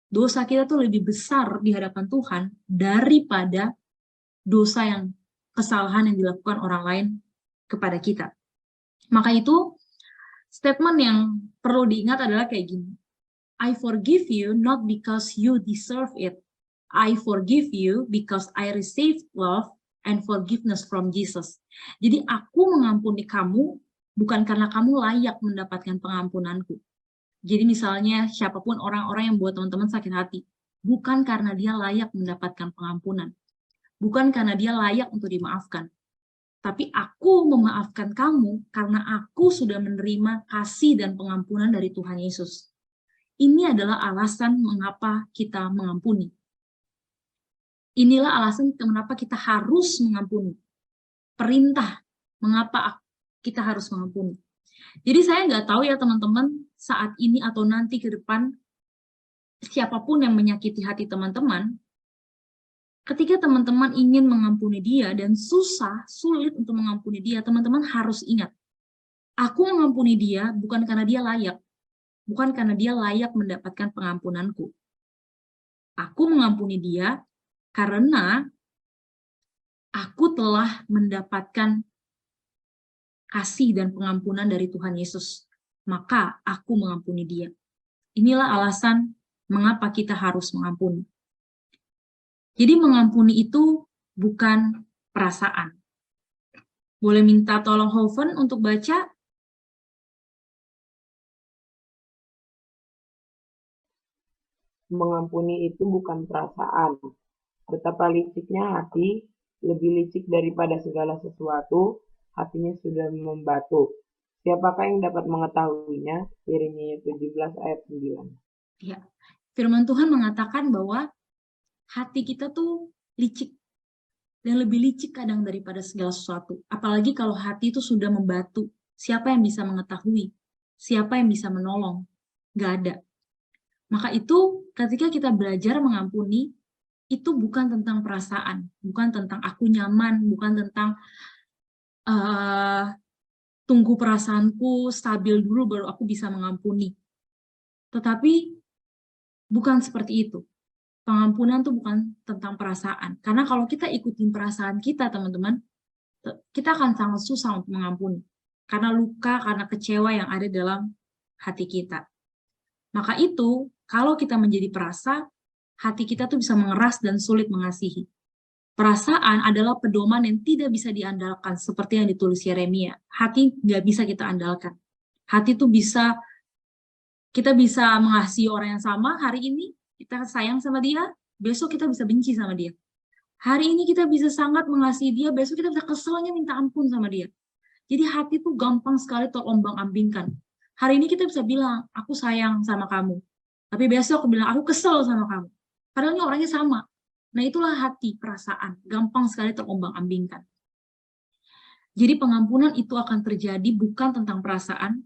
Dosa kita tuh lebih besar di hadapan Tuhan daripada dosa yang kesalahan yang dilakukan orang lain kepada kita. Maka itu, statement yang perlu diingat adalah kayak gini. I forgive you not because you deserve it. I forgive you because I received love and forgiveness from Jesus. Jadi aku mengampuni kamu bukan karena kamu layak mendapatkan pengampunanku. Jadi misalnya siapapun orang-orang yang buat teman-teman sakit hati, bukan karena dia layak mendapatkan pengampunan. Bukan karena dia layak untuk dimaafkan. Tapi aku memaafkan kamu karena aku sudah menerima kasih dan pengampunan dari Tuhan Yesus. Ini adalah alasan mengapa kita mengampuni. Inilah alasan kenapa kita harus mengampuni. Perintah mengapa kita harus mengampuni. Jadi saya nggak tahu ya teman-teman saat ini atau nanti ke depan siapapun yang menyakiti hati teman-teman, ketika teman-teman ingin mengampuni dia dan sulit untuk mengampuni dia, teman-teman harus ingat, aku mengampuni dia bukan karena dia layak, bukan karena dia layak mendapatkan pengampunanku. Aku mengampuni dia karena aku telah mendapatkan kasih dan pengampunan dari Tuhan Yesus. Maka aku mengampuni dia. Inilah alasan mengapa kita harus mengampuni. Jadi mengampuni itu bukan perasaan. Boleh minta tolong Hoven untuk baca? Mengampuni itu bukan perasaan. Betapa liciknya hati, lebih licik daripada segala sesuatu, hatinya sudah membatu. Siapakah yang dapat mengetahuinya? Yeremia 17 ayat 9. Ya, firman Tuhan mengatakan bahwa hati kita tuh licik. Dan lebih licik kadang daripada segala sesuatu. Apalagi kalau hati itu sudah membatu. Siapa yang bisa mengetahui? Siapa yang bisa menolong? Gak ada. Maka itu ketika kita belajar mengampuni, itu bukan tentang perasaan, bukan tentang aku nyaman, bukan tentang tunggu perasaanku stabil dulu baru aku bisa mengampuni. Tetapi bukan seperti itu. Pengampunan itu bukan tentang perasaan. Karena kalau kita ikutin perasaan kita, teman-teman, kita akan sangat susah untuk mengampuni. Karena luka, karena kecewa yang ada dalam hati kita. Maka itu, kalau kita menjadi perasa, hati kita tuh bisa mengeras dan sulit mengasihi. Perasaan adalah pedoman yang tidak bisa diandalkan, seperti yang ditulis Yeremia. Hati nggak bisa kita andalkan. Hati tuh bisa, kita bisa mengasihi orang yang sama hari ini, kita sayang sama dia, besok kita bisa benci sama dia. Hari ini kita bisa sangat mengasihi dia, besok kita bisa keselnya minta ampun sama dia. Jadi hati tuh gampang sekali terombang-ambingkan. Hari ini kita bisa bilang, aku sayang sama kamu. Tapi besok aku bilang, aku kesel sama kamu. Padahal ini orangnya sama. Nah itulah hati, perasaan. Gampang sekali terombang-ambingkan. Jadi pengampunan itu akan terjadi bukan tentang perasaan,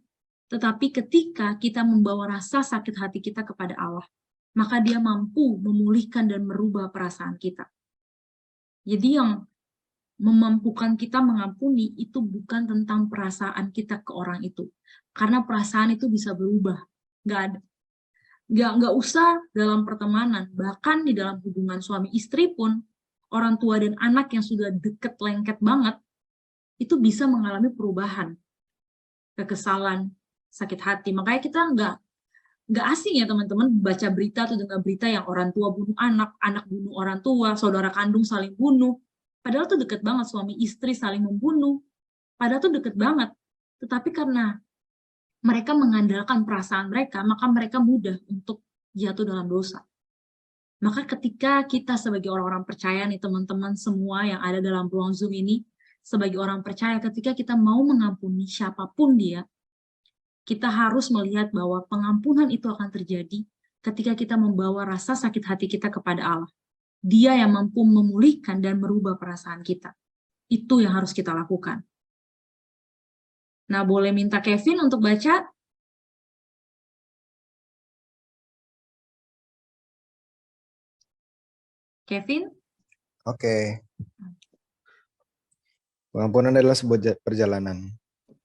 tetapi ketika kita membawa rasa sakit hati kita kepada Allah, maka dia mampu memulihkan dan merubah perasaan kita. Jadi yang memampukan kita mengampuni itu bukan tentang perasaan kita ke orang itu. Karena perasaan itu bisa berubah. Nggak usah dalam pertemanan, bahkan di dalam hubungan suami istri pun, orang tua dan anak yang sudah deket lengket banget, itu bisa mengalami perubahan. Kekesalan, sakit hati. Makanya kita nggak asing ya teman-teman baca berita atau dengar berita yang orang tua bunuh anak, anak bunuh orang tua, saudara kandung saling bunuh. Padahal tuh deket banget, suami istri saling membunuh. Padahal tuh deket banget. Tetapi karena mereka mengandalkan perasaan mereka, maka mereka mudah untuk jatuh dalam dosa. Maka ketika kita sebagai orang-orang percaya nih teman-teman semua yang ada dalam ruang Zoom ini, sebagai orang percaya ketika kita mau mengampuni siapapun dia, kita harus melihat bahwa pengampunan itu akan terjadi ketika kita membawa rasa sakit hati kita kepada Allah. Dia yang mampu memulihkan dan merubah perasaan kita. Itu yang harus kita lakukan. Nah, boleh minta Kevin untuk baca? Kevin? Oke. Pengampunan adalah sebuah perjalanan.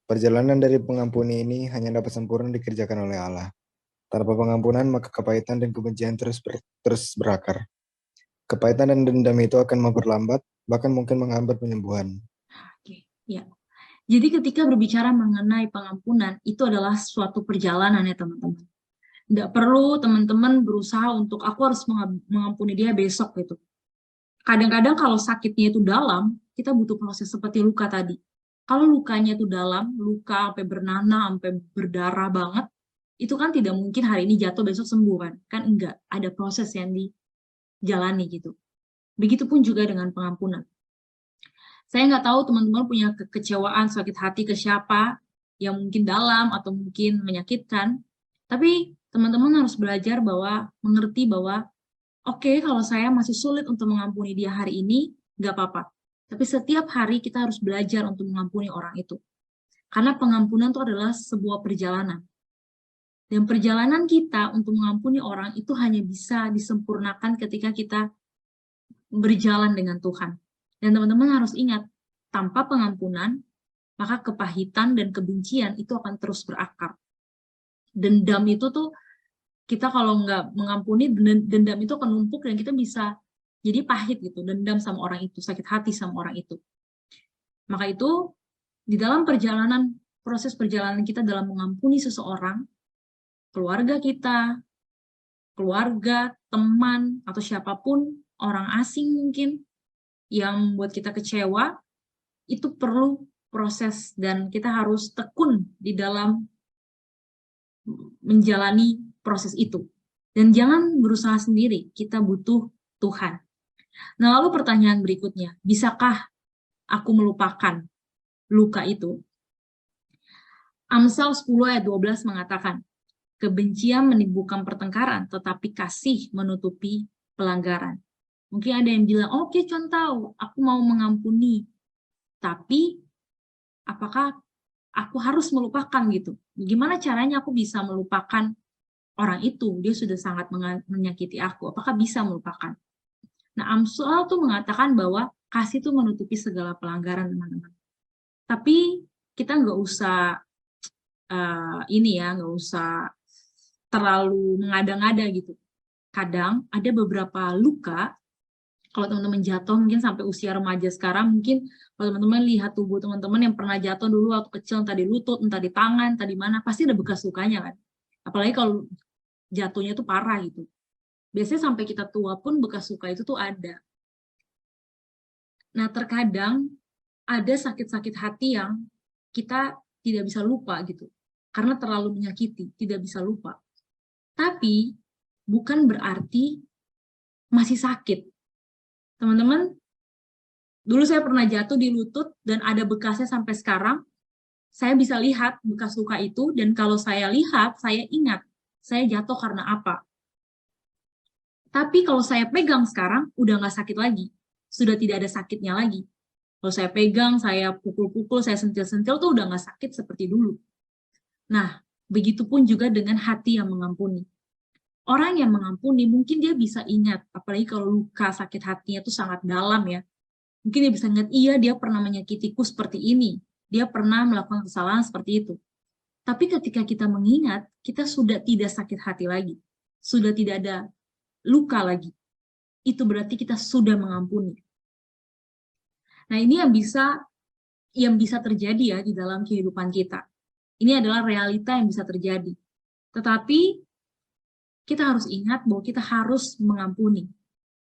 Perjalanan dari pengampuni ini hanya dapat sempurna dikerjakan oleh Allah. Tanpa pengampunan, maka kepahitan dan kebencian terus berakar. Kepahitan dan dendam itu akan memperlambat, bahkan mungkin menghambat penyembuhan. Oke, ya. Jadi ketika berbicara mengenai pengampunan, itu adalah suatu perjalanan ya teman-teman. Nggak perlu teman-teman berusaha untuk aku harus mengampuni dia besok gitu. Kadang-kadang kalau sakitnya itu dalam, kita butuh proses seperti luka tadi. Kalau lukanya itu dalam, luka sampai bernanah, sampai berdarah banget, itu kan tidak mungkin hari ini jatuh besok sembuh kan? Kan enggak, ada proses yang dijalani gitu. Begitupun juga dengan pengampunan. Saya nggak tahu teman-teman punya kekecewaan, sakit hati ke siapa, yang mungkin dalam atau mungkin menyakitkan, tapi teman-teman harus belajar bahwa, mengerti bahwa, oke, kalau saya masih sulit untuk mengampuni dia hari ini, nggak apa-apa. Tapi setiap hari kita harus belajar untuk mengampuni orang itu. Karena pengampunan itu adalah sebuah perjalanan. Dan perjalanan kita untuk mengampuni orang itu hanya bisa disempurnakan ketika kita berjalan dengan Tuhan. Dan teman-teman harus ingat, tanpa pengampunan, maka kepahitan dan kebencian itu akan terus berakar. Dendam itu tuh, kita kalau nggak mengampuni, dendam itu akan numpuk dan kita bisa jadi pahit gitu, dendam sama orang itu, sakit hati sama orang itu. Maka itu, di dalam perjalanan, proses perjalanan kita dalam mengampuni seseorang, keluarga kita, keluarga, teman, atau siapapun, orang asing mungkin, yang membuat kita kecewa, itu perlu proses dan kita harus tekun di dalam menjalani proses itu. Dan jangan berusaha sendiri, kita butuh Tuhan. Nah, lalu pertanyaan berikutnya, bisakah aku melupakan luka itu? Amsal 10 ayat 12 mengatakan, kebencian menimbulkan pertengkaran, tetapi kasih menutupi pelanggaran. Mungkin ada yang bilang, oke, contoh, aku mau mengampuni, tapi apakah aku harus melupakan gitu? Bagaimana caranya aku bisa melupakan orang itu? Dia sudah sangat menyakiti aku. Apakah bisa melupakan? Nah, Amsal tuh mengatakan bahwa kasih itu menutupi segala pelanggaran, teman-teman. Tapi kita nggak usah nggak usah terlalu mengada-ngada gitu. Kadang ada beberapa luka. Kalau teman-teman jatuh mungkin sampai usia remaja sekarang, mungkin kalau teman-teman lihat tubuh teman-teman yang pernah jatuh dulu waktu kecil, entah di lutut, entah di tangan, entah di mana, pasti ada bekas lukanya kan. Apalagi kalau jatuhnya tuh parah gitu. Biasanya sampai kita tua pun bekas luka itu tuh ada. Nah, terkadang ada sakit-sakit hati yang kita tidak bisa lupa gitu. Karena terlalu menyakiti, tidak bisa lupa. Tapi bukan berarti masih sakit. Teman-teman, dulu saya pernah jatuh di lutut dan ada bekasnya sampai sekarang. Saya bisa lihat bekas luka itu, dan kalau saya lihat, saya ingat saya jatuh karena apa. Tapi kalau saya pegang sekarang, udah nggak sakit lagi. Sudah tidak ada sakitnya lagi. Kalau saya pegang, saya pukul-pukul, saya sentil-sentil, tuh udah nggak sakit seperti dulu. Nah, begitupun juga dengan hati yang mengampuni. Orang yang mengampuni mungkin dia bisa ingat, apalagi kalau luka sakit hatinya itu sangat dalam ya. Mungkin dia bisa ingat, iya dia pernah menyakitiku seperti ini, dia pernah melakukan kesalahan seperti itu. Tapi ketika kita mengingat, kita sudah tidak sakit hati lagi, sudah tidak ada luka lagi. Itu berarti kita sudah mengampuni. Nah, ini yang bisa terjadi ya di dalam kehidupan kita. Ini adalah realita yang bisa terjadi. Tetapi kita harus ingat bahwa kita harus mengampuni.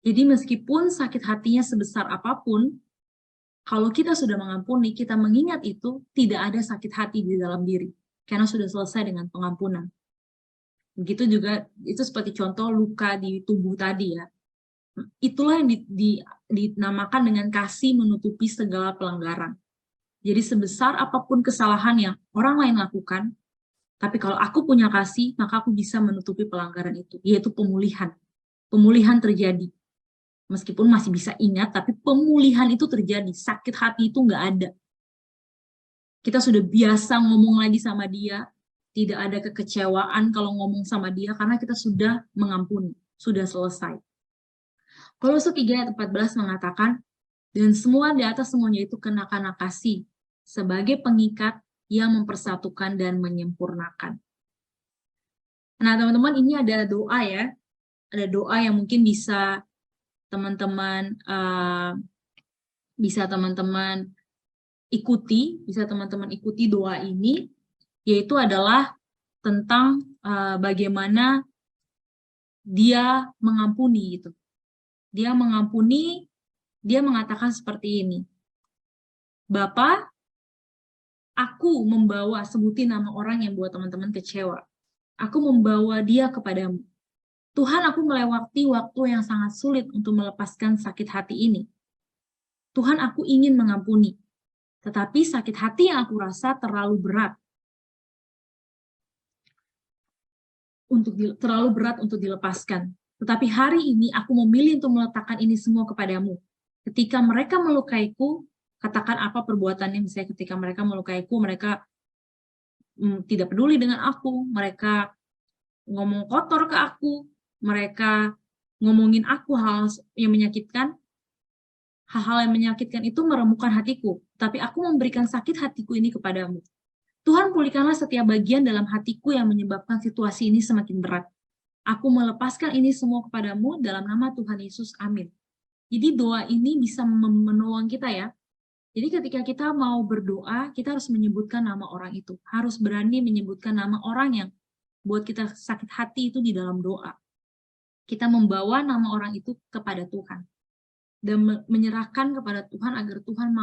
Jadi meskipun sakit hatinya sebesar apapun, kalau kita sudah mengampuni, kita mengingat itu, tidak ada sakit hati di dalam diri. Karena sudah selesai dengan pengampunan. Begitu juga, itu seperti contoh luka di tubuh tadi ya. Itulah yang dinamakan dengan kasih menutupi segala pelanggaran. Jadi sebesar apapun kesalahan yang orang lain lakukan, tapi kalau aku punya kasih, maka aku bisa menutupi pelanggaran itu, yaitu pemulihan. Pemulihan terjadi. Meskipun masih bisa ingat, tapi pemulihan itu terjadi. Sakit hati itu nggak ada. Kita sudah biasa ngomong lagi sama dia, tidak ada kekecewaan kalau ngomong sama dia, karena kita sudah mengampuni, sudah selesai. Kolose 3 ayat 14 mengatakan, dan semua di atas semuanya itu kenakan kasih, sebagai pengikat yang mempersatukan dan menyempurnakan. Nah, teman-teman, ini ada doa ya. Ada doa yang mungkin bisa teman-teman ikuti doa ini, yaitu adalah tentang bagaimana dia mengampuni gitu. Dia mengampuni, dia mengatakan seperti ini. Bapa, aku membawa, sebutin nama orang yang buat teman-teman kecewa. Aku membawa dia kepadamu. Tuhan, aku melewati waktu yang sangat sulit untuk melepaskan sakit hati ini. Tuhan, aku ingin mengampuni. Tetapi sakit hati yang aku rasa terlalu berat. Terlalu berat untuk dilepaskan. Tetapi hari ini aku memilih untuk meletakkan ini semua kepadamu. Ketika mereka melukaiku, katakan apa perbuatannya, misalnya ketika mereka melukaiku, mereka tidak peduli dengan aku, mereka ngomong kotor ke aku, mereka ngomongin aku hal yang menyakitkan, hal-hal yang menyakitkan itu meremukkan hatiku, tapi aku memberikan sakit hatiku ini kepadamu. Tuhan, pulihkanlah setiap bagian dalam hatiku yang menyebabkan situasi ini semakin berat. Aku melepaskan ini semua kepadamu dalam nama Tuhan Yesus. Amin. Jadi doa ini bisa menolong kita ya. Jadi ketika kita mau berdoa, kita harus menyebutkan nama orang itu. Harus berani menyebutkan nama orang yang buat kita sakit hati itu di dalam doa. Kita membawa nama orang itu kepada Tuhan. Dan menyerahkan kepada Tuhan agar Tuhan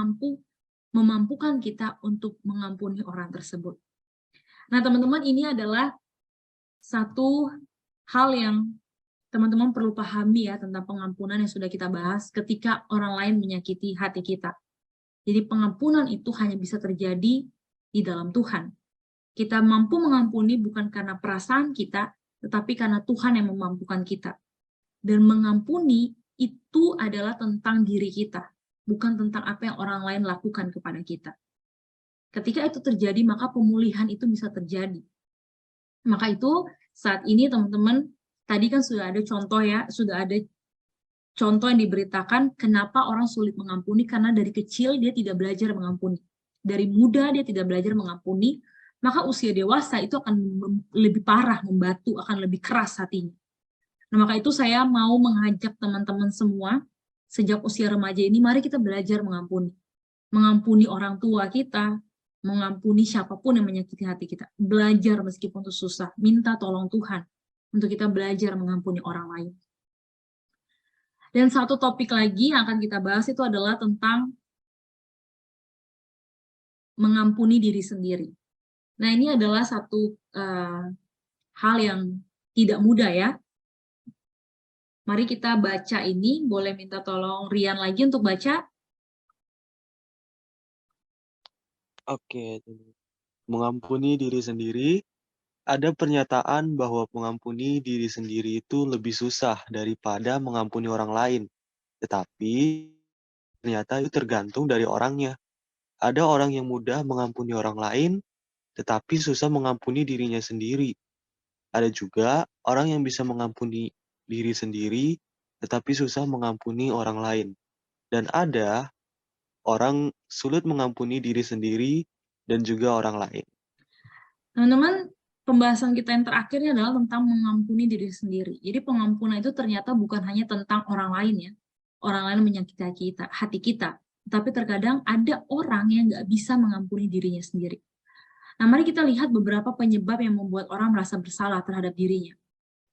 memampukan kita untuk mengampuni orang tersebut. Nah, teman-teman, ini adalah satu hal yang teman-teman perlu pahami ya tentang pengampunan yang sudah kita bahas ketika orang lain menyakiti hati kita. Jadi pengampunan itu hanya bisa terjadi di dalam Tuhan. Kita mampu mengampuni bukan karena perasaan kita, tetapi karena Tuhan yang memampukan kita. Dan mengampuni itu adalah tentang diri kita, bukan tentang apa yang orang lain lakukan kepada kita. Ketika itu terjadi, maka pemulihan itu bisa terjadi. Maka itu saat ini teman-teman, tadi kan sudah ada contoh ya, sudah ada contoh yang diberitakan kenapa orang sulit mengampuni, karena dari kecil dia tidak belajar mengampuni. Dari muda dia tidak belajar mengampuni, maka usia dewasa itu akan lebih parah, membatu, akan lebih keras hatinya. Nah, maka itu saya mau mengajak teman-teman semua, sejak usia remaja ini, mari kita belajar mengampuni. Mengampuni orang tua kita, mengampuni siapapun yang menyakiti hati kita. Belajar meskipun itu susah, minta tolong Tuhan untuk kita belajar mengampuni orang lain. Dan satu topik lagi yang akan kita bahas itu adalah tentang mengampuni diri sendiri. Nah, ini adalah satu hal yang tidak mudah ya. Mari kita baca ini, boleh minta tolong Rian lagi untuk baca. Oke, mengampuni diri sendiri. Ada pernyataan bahwa mengampuni diri sendiri itu lebih susah daripada mengampuni orang lain. Tetapi ternyata itu tergantung dari orangnya. Ada orang yang mudah mengampuni orang lain, tetapi susah mengampuni dirinya sendiri. Ada juga orang yang bisa mengampuni diri sendiri, tetapi susah mengampuni orang lain. Dan ada orang sulit mengampuni diri sendiri dan juga orang lain. Teman-teman, pembahasan kita yang terakhirnya adalah tentang mengampuni diri sendiri. Jadi pengampunan itu ternyata bukan hanya tentang orang lain ya. Orang lain menyakiti hati kita. Tapi terkadang ada orang yang nggak bisa mengampuni dirinya sendiri. Nah, mari kita lihat beberapa penyebab yang membuat orang merasa bersalah terhadap dirinya.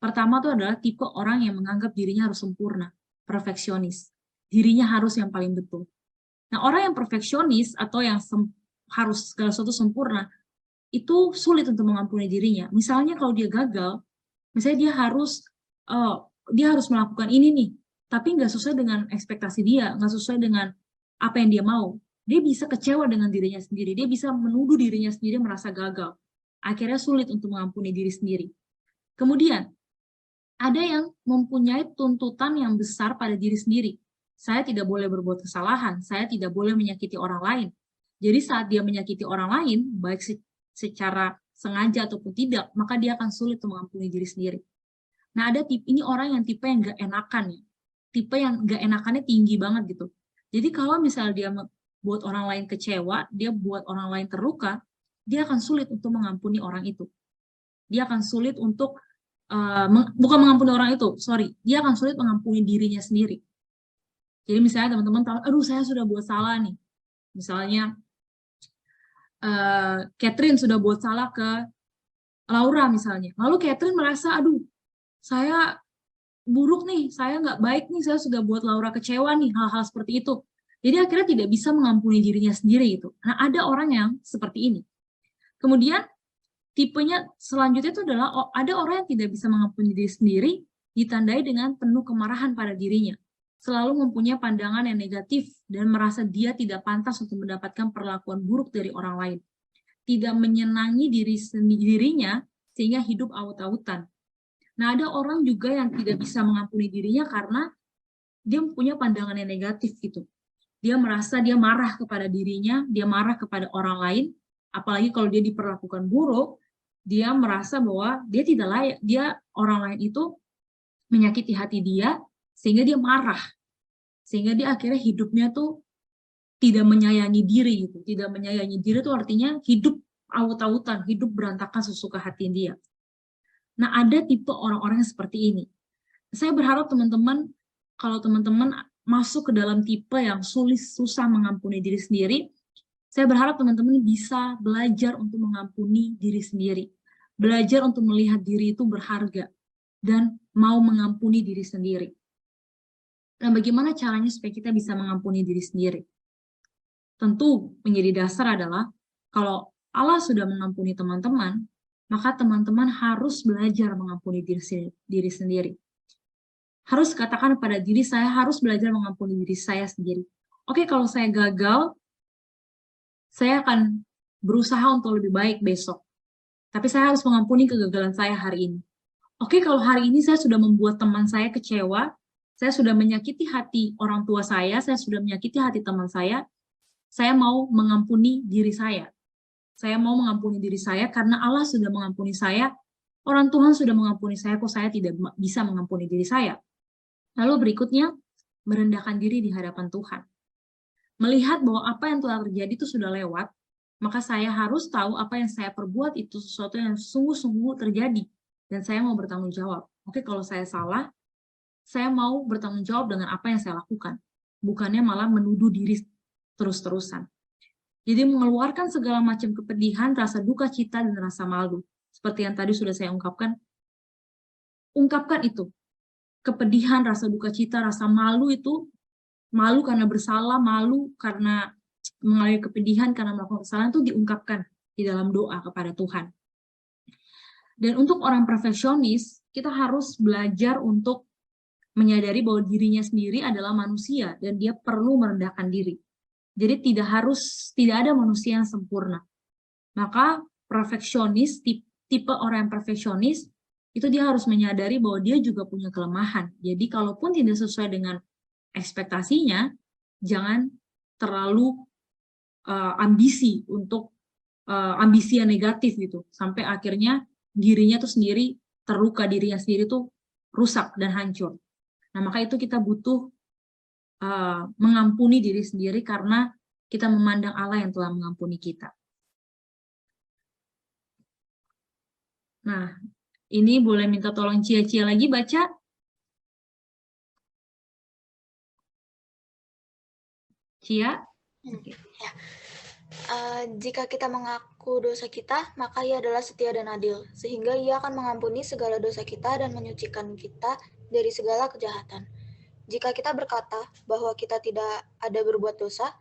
Pertama itu adalah tipe orang yang menganggap dirinya harus sempurna, perfeksionis. Dirinya harus yang paling betul. Nah, orang yang perfeksionis atau yang harus segala sesuatu sempurna, itu sulit untuk mengampuni dirinya. Misalnya kalau dia gagal, misalnya dia harus melakukan ini nih, tapi nggak sesuai dengan ekspektasi dia, nggak sesuai dengan apa yang dia mau. Dia bisa kecewa dengan dirinya sendiri, dia bisa menuduh dirinya sendiri merasa gagal. Akhirnya sulit untuk mengampuni diri sendiri. Kemudian, ada yang mempunyai tuntutan yang besar pada diri sendiri. Saya tidak boleh berbuat kesalahan, saya tidak boleh menyakiti orang lain. Jadi saat dia menyakiti orang lain, baik secara sengaja ataupun tidak, maka dia akan sulit untuk mengampuni diri sendiri. Nah, ada tipe ini orang yang tipe yang gak enakan ya. Tipe yang gak enakannya tinggi banget gitu. Jadi kalau misalnya dia buat orang lain kecewa, dia buat orang lain terluka, dia akan sulit untuk mengampuni orang itu. Dia akan sulit untuk bukan mengampuni orang itu, dia akan sulit mengampuni dirinya sendiri. Jadi misalnya teman-teman tahu, aduh saya sudah buat salah nih. Misalnya Catherine sudah buat salah ke Laura misalnya. Lalu Catherine merasa, aduh saya buruk nih, saya nggak baik nih, saya sudah buat Laura kecewa nih, hal-hal seperti itu. Jadi akhirnya tidak bisa mengampuni dirinya sendiri gitu. Nah, ada orang yang seperti ini. Kemudian tipenya selanjutnya itu adalah ada orang yang tidak bisa mengampuni diri sendiri, ditandai dengan penuh kemarahan pada dirinya. Selalu mempunyai pandangan yang negatif dan merasa dia tidak pantas untuk mendapatkan perlakuan buruk dari orang lain. Tidak menyenangi dirinya sehingga hidup aut-autan. Nah, ada orang juga yang tidak bisa mengampuni dirinya karena dia punya pandangan yang negatif gitu. Dia merasa dia marah kepada dirinya, dia marah kepada orang lain, apalagi kalau dia diperlakukan buruk, dia merasa bahwa dia tidak layak, orang lain itu menyakiti hati dia, sehingga dia marah. Sehingga dia akhirnya hidupnya tuh tidak menyayangi diri gitu. Tidak menyayangi diri itu artinya hidup aut-autan, hidup berantakan sesuka hati dia. Nah, ada tipe orang-orang yang seperti ini. Saya berharap teman-teman, kalau teman-teman masuk ke dalam tipe yang susah mengampuni diri sendiri, saya berharap teman-teman bisa belajar untuk mengampuni diri sendiri. Belajar untuk melihat diri itu berharga dan mau mengampuni diri sendiri. Nah, bagaimana caranya supaya kita bisa mengampuni diri sendiri? Tentu menjadi dasar adalah kalau Allah sudah mengampuni teman-teman, maka teman-teman harus belajar mengampuni diri sendiri. Harus katakan pada diri saya, harus belajar mengampuni diri saya sendiri. Oke, kalau saya gagal, saya akan berusaha untuk lebih baik besok. Tapi saya harus mengampuni kegagalan saya hari ini. Oke, kalau hari ini saya sudah membuat teman saya kecewa, saya sudah menyakiti hati orang tua saya sudah menyakiti hati teman saya mau mengampuni diri saya. Saya mau mengampuni diri saya karena Allah sudah mengampuni saya, orang Tuhan sudah mengampuni saya, kok saya tidak bisa mengampuni diri saya. Lalu berikutnya, merendahkan diri di hadapan Tuhan. Melihat bahwa apa yang telah terjadi itu sudah lewat, maka saya harus tahu apa yang saya perbuat itu sesuatu yang sungguh-sungguh terjadi. Dan saya mau bertanggung jawab. Oke, kalau saya salah, saya mau bertanggung jawab dengan apa yang saya lakukan. Bukannya malah menuduh diri terus-terusan. Jadi mengeluarkan segala macam kepedihan, rasa duka cita, dan rasa malu. Seperti yang tadi sudah saya ungkapkan itu. Kepedihan, rasa duka cita, rasa malu itu, malu karena bersalah, malu karena mengalami kepedihan, karena melakukan kesalahan itu diungkapkan di dalam doa kepada Tuhan. Dan untuk orang perfeksionis, kita harus belajar untuk menyadari bahwa dirinya sendiri adalah manusia dan dia perlu merendahkan diri. Jadi tidak ada manusia yang sempurna. Maka perfeksionis, tipe orang yang perfeksionis, itu dia harus menyadari bahwa dia juga punya kelemahan. Jadi kalaupun tidak sesuai dengan ekspektasinya, jangan terlalu ambisi yang negatif gitu, sampai akhirnya dirinya tuh sendiri terluka, dirinya sendiri tuh rusak dan hancur. Nah, maka itu kita butuh mengampuni diri sendiri karena kita memandang Allah yang telah mengampuni kita. Nah, ini boleh minta tolong Cia lagi baca. Cia? Okay. Ya. Jika kita mengaku dosa kita, maka Ia adalah setia dan adil, sehingga Ia akan mengampuni segala dosa kita dan menyucikan kita dari segala kejahatan. Jika kita berkata bahwa kita tidak ada berbuat dosa,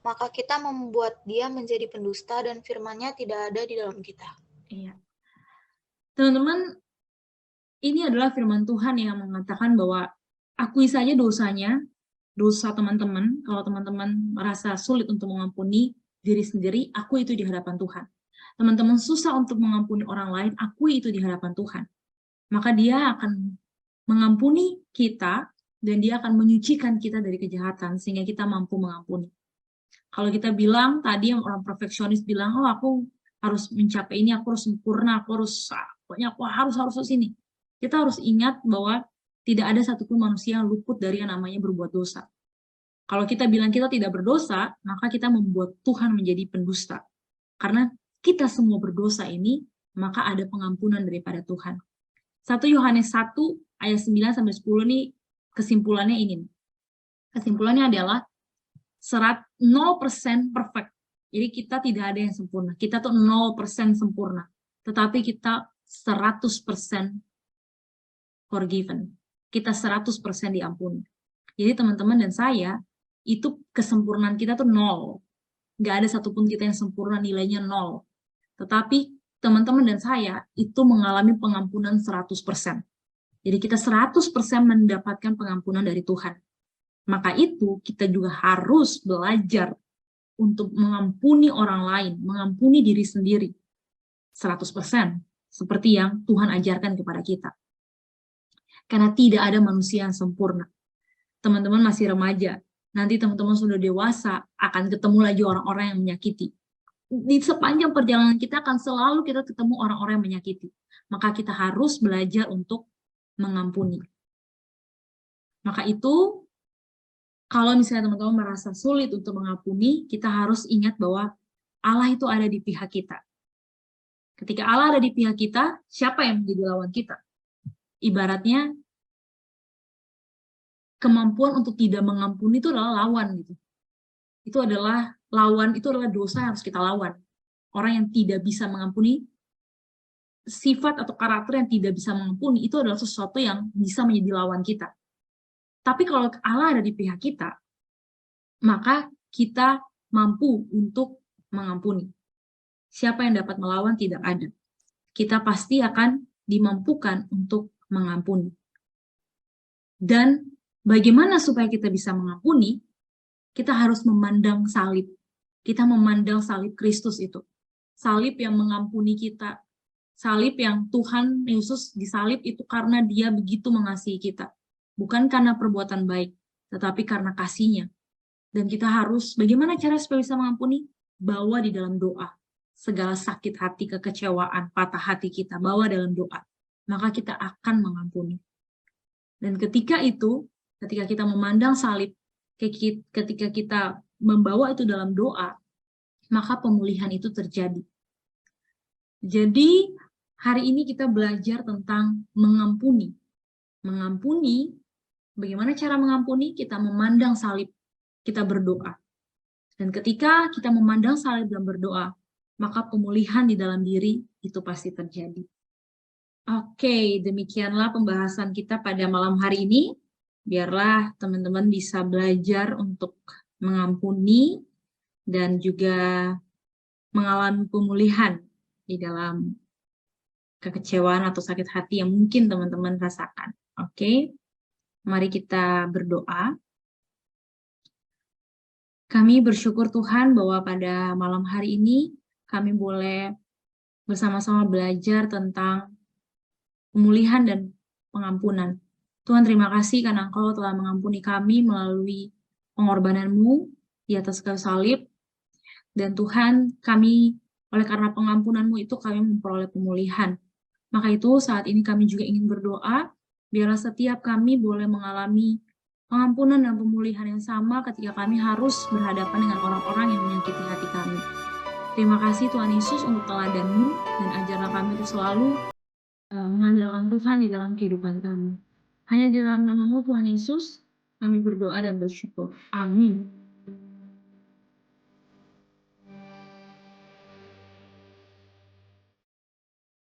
maka kita membuat Dia menjadi pendusta dan firman-Nya tidak ada di dalam kita. Iya. Teman-teman, ini adalah firman Tuhan yang mengatakan bahwa akui saja dosanya, dosa teman-teman. Kalau teman-teman merasa sulit untuk mengampuni diri sendiri, akui itu di hadapan Tuhan. Teman-teman susah untuk mengampuni orang lain, akui itu di hadapan Tuhan. Maka dia akan mengampuni kita, dan dia akan menyucikan kita dari kejahatan, sehingga kita mampu mengampuni. Kalau kita bilang, tadi yang orang perfeksionis bilang, oh aku harus mencapai ini, aku harus sempurna, aku harus, pokoknya aku harus ini. Kita harus ingat bahwa tidak ada satupun manusia yang luput dari yang namanya berbuat dosa. Kalau kita bilang kita tidak berdosa, maka kita membuat Tuhan menjadi pendusta. Karena kita semua berdosa ini, maka ada pengampunan daripada Tuhan. 1 Yohanes 1 ayat 9-10 ini kesimpulannya ini. Kesimpulannya adalah 0% perfect. Jadi kita tidak ada yang sempurna. Kita tuh 0% sempurna. Tetapi kita 100% forgiven. Kita 100% diampuni. Jadi teman-teman dan saya, itu kesempurnaan kita tuh 0. Nggak ada satupun kita yang sempurna, nilainya 0. Tetapi teman-teman dan saya itu mengalami pengampunan 100%. Jadi kita 100% mendapatkan pengampunan dari Tuhan. Maka itu kita juga harus belajar untuk mengampuni orang lain, mengampuni diri sendiri 100%, seperti yang Tuhan ajarkan kepada kita. Karena tidak ada manusia yang sempurna. Teman-teman masih remaja, nanti teman-teman sudah dewasa, akan ketemu lagi orang-orang yang menyakiti. Di sepanjang perjalanan kita akan selalu kita ketemu orang-orang yang menyakiti. Maka kita harus belajar untuk mengampuni. Maka itu, kalau misalnya teman-teman merasa sulit untuk mengampuni, kita harus ingat bahwa Allah itu ada di pihak kita. Ketika Allah ada di pihak kita, siapa yang menjadi lawan kita? Ibaratnya, kemampuan untuk tidak mengampuni itu adalah lawan gitu. Itu adalah lawan, itu adalah dosa yang harus kita lawan. Orang yang tidak bisa mengampuni, sifat atau karakter yang tidak bisa mengampuni, itu adalah sesuatu yang bisa menjadi lawan kita. Tapi kalau Allah ada di pihak kita, maka kita mampu untuk mengampuni. Siapa yang dapat melawan? Tidak ada. Kita pasti akan dimampukan untuk mengampuni. Dan bagaimana supaya kita bisa mengampuni? Kita harus memandang salib. Kita memandang salib Kristus itu. Salib yang mengampuni kita. Salib yang Tuhan Yesus disalib itu karena dia begitu mengasihi kita. Bukan karena perbuatan baik, tetapi karena kasih-Nya. Dan kita harus, bagaimana cara supaya bisa mengampuni? Bawa di dalam doa. Segala sakit hati, kekecewaan, patah hati kita, bawa dalam doa. Maka kita akan mengampuni. Dan ketika itu, ketika kita memandang salib, ketika kita membawa itu dalam doa, maka pemulihan itu terjadi. Jadi, hari ini kita belajar tentang mengampuni. Mengampuni, bagaimana cara mengampuni? Kita memandang salib, kita berdoa. Dan ketika kita memandang salib dan berdoa, maka pemulihan di dalam diri itu pasti terjadi. Oke, demikianlah pembahasan kita pada malam hari ini. Biarlah teman-teman bisa belajar untuk mengampuni dan juga mengalami pemulihan di dalam kekecewaan atau sakit hati yang mungkin teman-teman rasakan. Oke, mari kita berdoa. Kami bersyukur Tuhan bahwa pada malam hari ini kami boleh bersama-sama belajar tentang pemulihan dan pengampunan. Tuhan, terima kasih karena Engkau telah mengampuni kami melalui pengorbanan-Mu di atas kayu salib. Dan Tuhan, kami oleh karena pengampunan-Mu itu kami memperoleh pemulihan. Maka itu saat ini kami juga ingin berdoa, biarlah setiap kami boleh mengalami pengampunan dan pemulihan yang sama ketika kami harus berhadapan dengan orang-orang yang menyakiti hati kami. Terima kasih Tuhan Yesus untuk teladan-Mu, dan ajarlah kami untuk selalu mengandalkan Tuhan di dalam kehidupan kami. Hanya di dalam nama-Mu Tuhan Yesus, kami berdoa dan bersyukur. Amin.